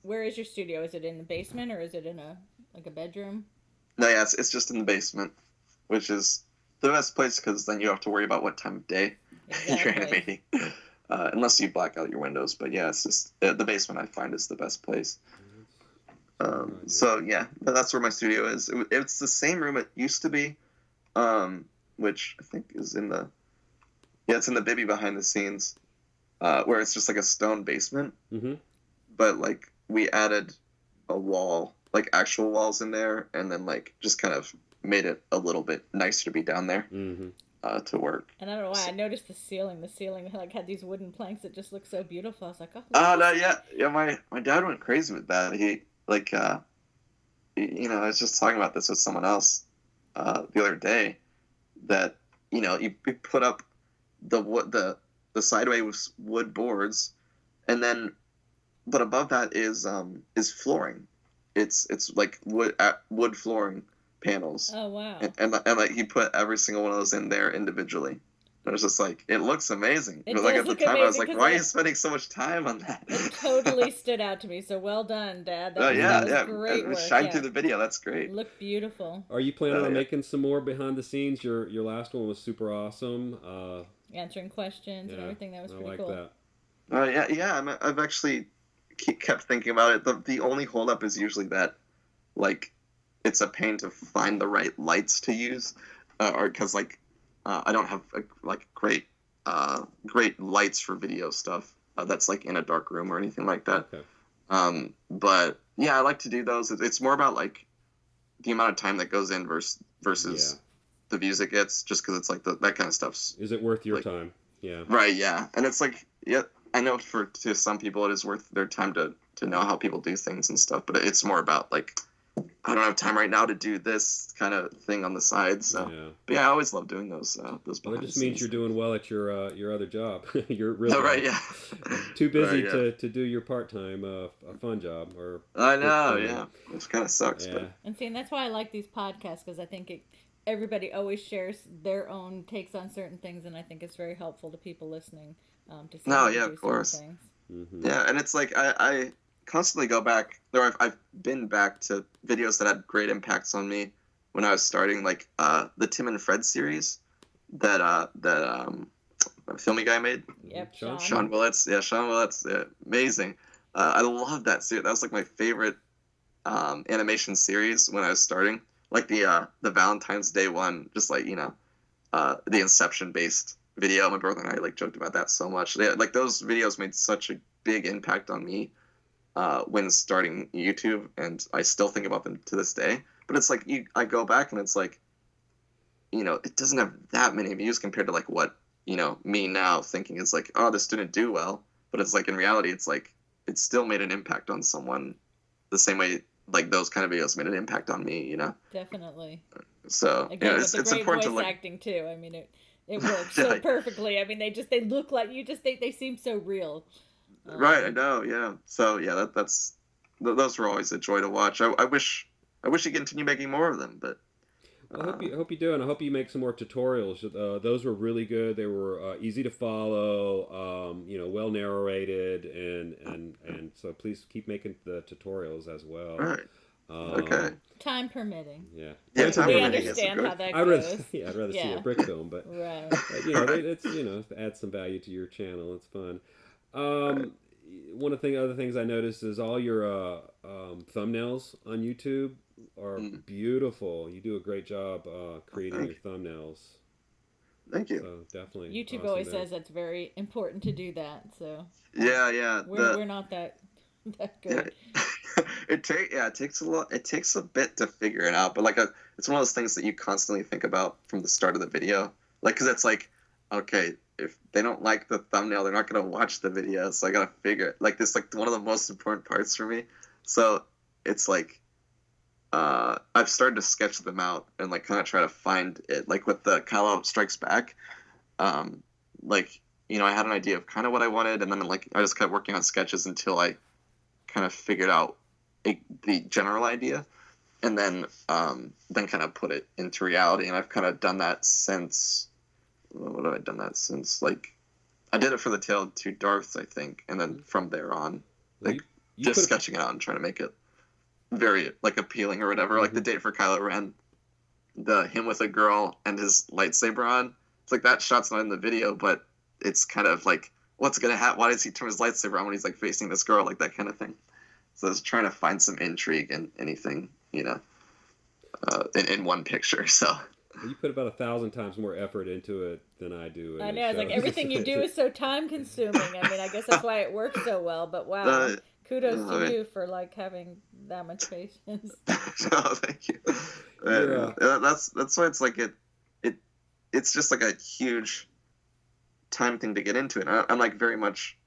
Where is your studio? Is it in the basement, or is it in a bedroom? No, yeah, it's just in the basement, which is the best place, because then you don't have to worry about what time of day you're animating, unless you black out your windows. But yeah, it's just the basement I find is the best place. So yeah, that's where my studio is. It's the same room it used to be, which I think is in the. Yeah, it's in the Bibby behind the scenes, where it's just like a stone basement. Mm-hmm. But like, we added a wall, like actual walls in there, and then like just kind of made it a little bit nicer to be down there to work. And I don't know why, I noticed the ceiling. The ceiling like had these wooden planks that just looked so beautiful. I was like, oh. Oh no, yeah. My dad went crazy with that. He like, I was just talking about this with someone else the other day, that you put up the sideways wood boards, and then but above that is flooring. It's like wood flooring panels. Oh wow. And like he put every single one of those in there individually. It was just like, it looks amazing. But like at the time I was like, why are you spending so much time on that? It totally stood out to me. So well done, Dad. That was great work. Shine through the video. That's great. It looked beautiful. Are you planning on making some more behind the scenes? Your last one was super awesome. Answering questions and everything. That was pretty cool. That. I've actually kept thinking about it. The only holdup is usually that, like, it's a pain to find the right lights to use, or because like I don't have great lights for video stuff that's like in a dark room or anything like that. Okay. But yeah, I like to do those. It's more about like the amount of time that goes in versus the views it gets, just because it's like that kind of stuff's. Is it worth your time? Yeah. Right. Yeah, and it's like, yeah, I know to some people it is worth their time to know how people do things and stuff, but it's more about like I don't have time right now to do this kind of thing on the side. So, but yeah, I always love doing those. Well, it just means you're doing well at your other job. You're really too busy to do your part-time a fun job. Or I know, which kind of sucks. Yeah. But and that's why I like these podcasts, because I think everybody always shares their own takes on certain things, and I think it's very helpful to people listening. To see of course. Things. Mm-hmm. Yeah, and it's like I constantly go back. I've been back to videos that had great impacts on me when I was starting, like the Tim and Fred series that filmy guy made. Yep, Sean Willits. Yeah, Sean Willits. Yeah, amazing. I love that series. That was like my favorite animation series when I was starting. Like the Valentine's Day one, just like the Inception based video. My brother and I like joked about that so much. Like those videos made such a big impact on me when starting YouTube, and I still think about them to this day. But it's like I go back and it's like, it doesn't have that many views compared to like what me now thinking is like, oh, this didn't do well. But it's like in reality, it's like it still made an impact on someone the same way like those kind of videos made an impact on me. Definitely. So again, it's great important voice to like acting too. I mean, it works so perfectly. I mean, they look like they seem so real. Right, I know, yeah. So yeah, those were always a joy to watch. I wish you continue making more of them, but I hope you do, and I hope you make some more tutorials. Those were really good. They were easy to follow, well narrated, and so please keep making the tutorials as well. All right. Okay. Time permitting. Yeah. Time we permitting. understand how that goes. I'd rather see a brick film, but right. It's add some value to your channel. It's fun. One of the other things I noticed is all your thumbnails on YouTube are beautiful. You do a great job creating your thumbnails. Thank you. So definitely. YouTube always says it's very important to do that. So yeah. We're not that good. Yeah. It takes a lot. It takes a bit to figure it out, but like it's one of those things that you constantly think about from the start of the video. Like, because it's like, okay, if they don't like the thumbnail, they're not gonna watch the video. So I gotta figure it. Like this, like one of the most important parts for me. So it's like, I've started to sketch them out and like kind of try to find it. Like with the Kylo Strikes Back, like I had an idea of kind of what I wanted, and then like I just kept working on sketches until I kind of figured out the general idea, and then kind of put it into reality. And I've kind of done that since. What have I done that since? Like, I did it for the Tale of Two Darths, I think, and then from there on, like just sketching it out and trying to make it very like appealing or whatever. Like the date for Kylo Ren, him with a girl and his lightsaber on. It's like that shot's not in the video, but it's kind of like, what's gonna happen? Why does he turn his lightsaber on when he's like facing this girl? Like that kind of thing. So I was trying to find some intrigue in anything, in one picture. So. You put about 1,000 times more effort into it than I do. I know. It's like everything you do is so time consuming. I mean, I guess that's why it works so well. But wow, kudos to you for like having that much patience. No, thank you. That's why it's like it's just like a huge time thing to get into it. I'm like very much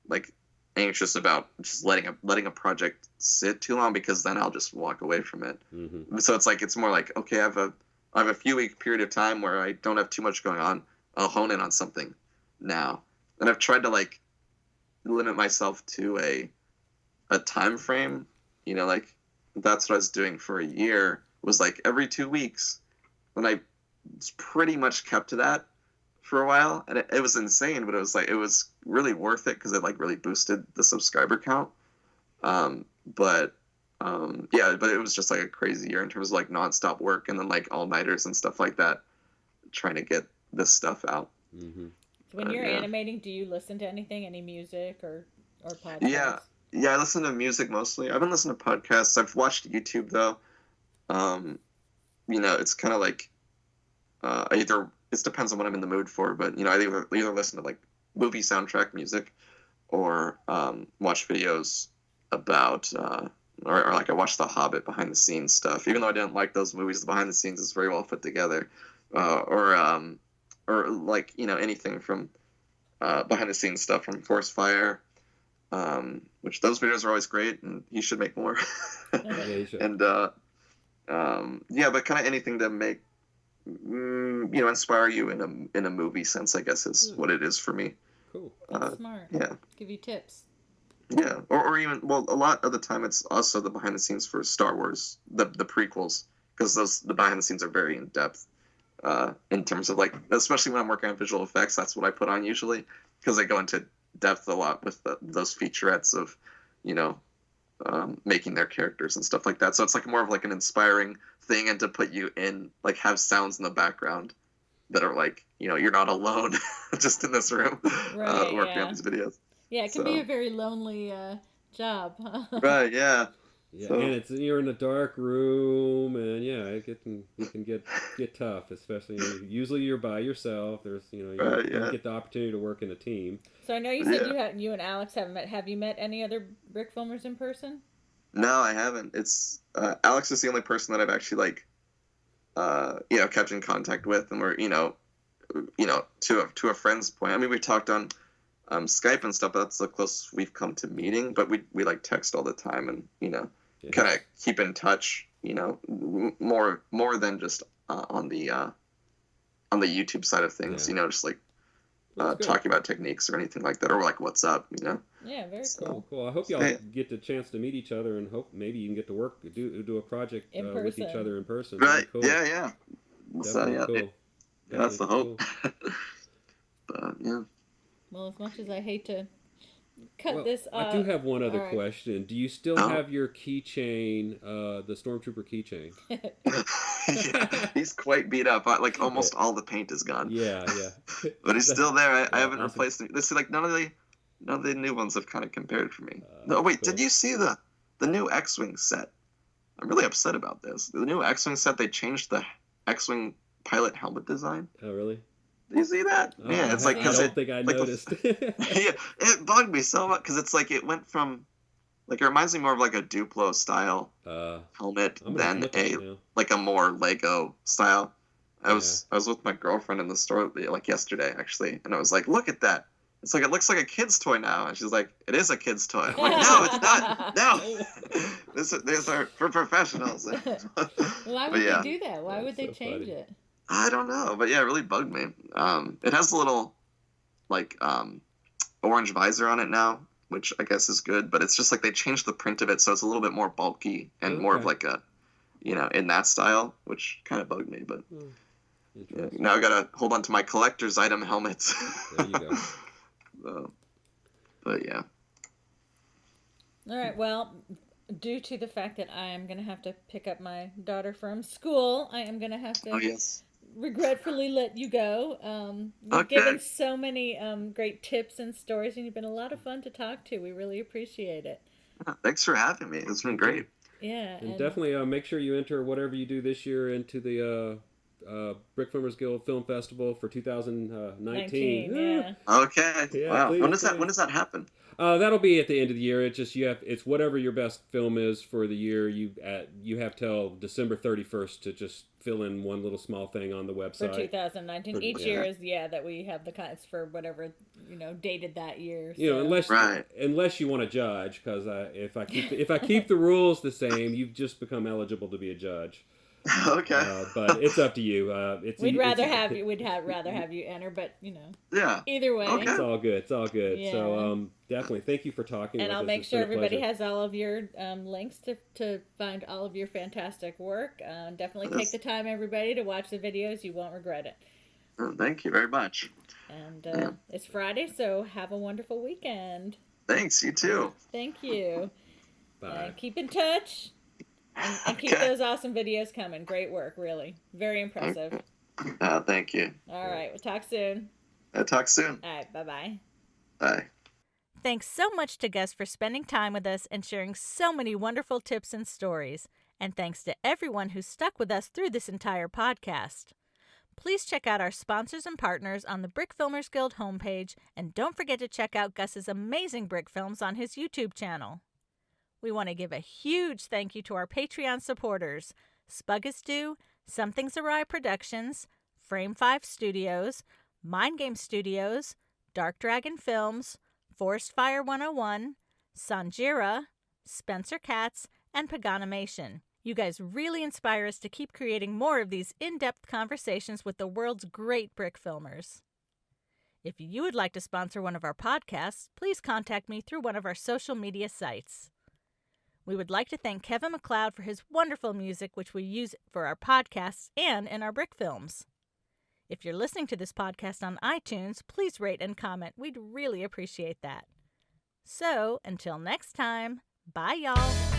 like anxious about just letting a project sit too long, because then I'll just walk away from it. Mm-hmm. So it's like it's more like, okay, I have a few week period of time where I don't have too much going on. I'll hone in on something now. And I've tried to like limit myself to a time frame, like that's what I was doing for a year, was like every 2 weeks. And I pretty much kept to that for a while. And it was insane, but it was really worth it because it like really boosted the subscriber count. But it was just like a crazy year in terms of like nonstop work and then like all-nighters and stuff like that, trying to get this stuff out. Mm-hmm. So when you're animating, do you listen to anything, any music or podcasts? Yeah, I listen to music mostly. I haven't listened to podcasts. I've watched YouTube though. It's kind of like it depends on what I'm in the mood for, but I either listen to like movie soundtrack music or watch videos about or like I watched The Hobbit behind the scenes stuff. Even though I didn't like those movies, the behind the scenes is very well put together. Or like anything from behind the scenes stuff from Force Fire, which those videos are always great, and you should make more. Yeah, you should. And But kind of anything to make, inspire you in a movie sense, I guess, is what it is for me. Cool. That's smart. Yeah. Give you tips. Yeah, or even, well, a lot of the time it's also the behind the scenes for Star Wars, the prequels, because the behind the scenes are very in depth, in terms of, like, especially when I'm working on visual effects, that's what I put on usually, because they go into depth a lot with those featurettes of, making their characters and stuff like that. So it's like more of like an inspiring thing, and to put you in, like, have sounds in the background that are like, you're not alone just in this room working on these videos. Yeah, it can be a very lonely job. Right, yeah. Yeah, so, and you're in a dark room, and it can get tough, especially usually you're by yourself. There's you don't get the opportunity to work in a team. So I know you said you and Alex haven't met. Have you met any other brick filmers in person? No, I haven't. It's Alex is the only person that I've actually kept in contact with, and we're to a friend's point. I mean, we talked on Skype and stuff, but that's the closest we've come to meeting. But we like text all the time, and kind of keep in touch. More than just on the YouTube side of things. Just like talking about techniques or anything like that, or like what's up. Yeah, very cool. Cool. I hope y'all get the chance to meet each other, and hope maybe you can get to do a project with each other in person. Right. Cool. Yeah. Definitely cool. Yeah, that's the hope. Cool. But yeah. Well, as much as I hate to cut this off, I do have one other question. Do you still have your keychain, the Stormtrooper keychain? Yeah, he's quite beat up. Like, almost all the paint is gone. Yeah. But he's still there. I haven't replaced him. This is like none of the new ones have kind of compared for me. No, wait, cool. Did you see the new X-Wing set? I'm really upset about this. The new X-Wing set, they changed the X-Wing pilot helmet design. Oh, really? Do you see that? Oh, yeah, it's like, I don't think I noticed. Yeah, it bugged me so much because it's like it went from, like, it reminds me more of like a Duplo style helmet than a more Lego style. I was with my girlfriend in the store like yesterday actually, and I was like, look at that. It's like, it looks like a kid's toy now, and she's like, it is a kid's toy. I'm like, no, it's not. No, these are for professionals. Why would they do that? Why would they change it? I don't know, but yeah, it really bugged me. It has a little, like, orange visor on it now, which I guess is good, but it's just like they changed the print of it, so it's a little bit more bulky and more of like a, in that style, which kind of bugged me. But now I gotta hold on to my collector's item helmets. There you go. But yeah. All right. Well, due to the fact that I am going to have to pick up my daughter from school, I am going to have to regretfully let you go. You've given so many great tips and stories, and you've been a lot of fun to talk to. We really appreciate it. Thanks for having me. It's been great. Yeah. And definitely make sure you enter whatever you do this year into the Brick Filmers Guild Film Festival for 2019. Yeah. Okay. Yeah, wow. Please, when does that happen? That'll be at the end of the year. It's just it's whatever your best film is for the year. You have till December 31st to just fill in one little small thing on the website. For 2019. Each year is that we have the kinds for whatever dated that year. So. Unless you want to judge, because if I keep the rules the same, you've just become eligible to be a judge. Okay. But it's up to you. We'd rather have you enter, but Yeah. Either way, okay. It's all good. It's all good. Yeah. So definitely thank you for talking. And with I'll us. make It's sure been a everybody pleasure. has all of your links to find all of your fantastic work. Definitely take the time, everybody, to watch the videos. You won't regret it. Thank you very much. And it's Friday, so have a wonderful weekend. Thanks. You too. Thank you. Bye. Keep in touch. And keep those awesome videos coming. Great work, really. Very impressive. Thank you. All right, we'll talk soon. Talk soon. All right, bye-bye. Bye. Thanks so much to Gus for spending time with us and sharing so many wonderful tips and stories. And thanks to everyone who stuck with us through this entire podcast. Please check out our sponsors and partners on the Brick Filmers Guild homepage, and don't forget to check out Gus's amazing brick films on his YouTube channel. We want to give a huge thank you to our Patreon supporters, Spuggastew, Something's Awry Productions, Frame 5 Studios, Mind Game Studios, Dark Dragon Films, Forest Fire 101, Sanjira, Spencer Katz, and Paganimation. You guys really inspire us to keep creating more of these in-depth conversations with the world's great brick filmers. If you would like to sponsor one of our podcasts, please contact me through one of our social media sites. We would like to thank Kevin MacLeod for his wonderful music, which we use for our podcasts and in our brick films. If you're listening to this podcast on iTunes, please rate and comment. We'd really appreciate that. So, until next time, bye y'all.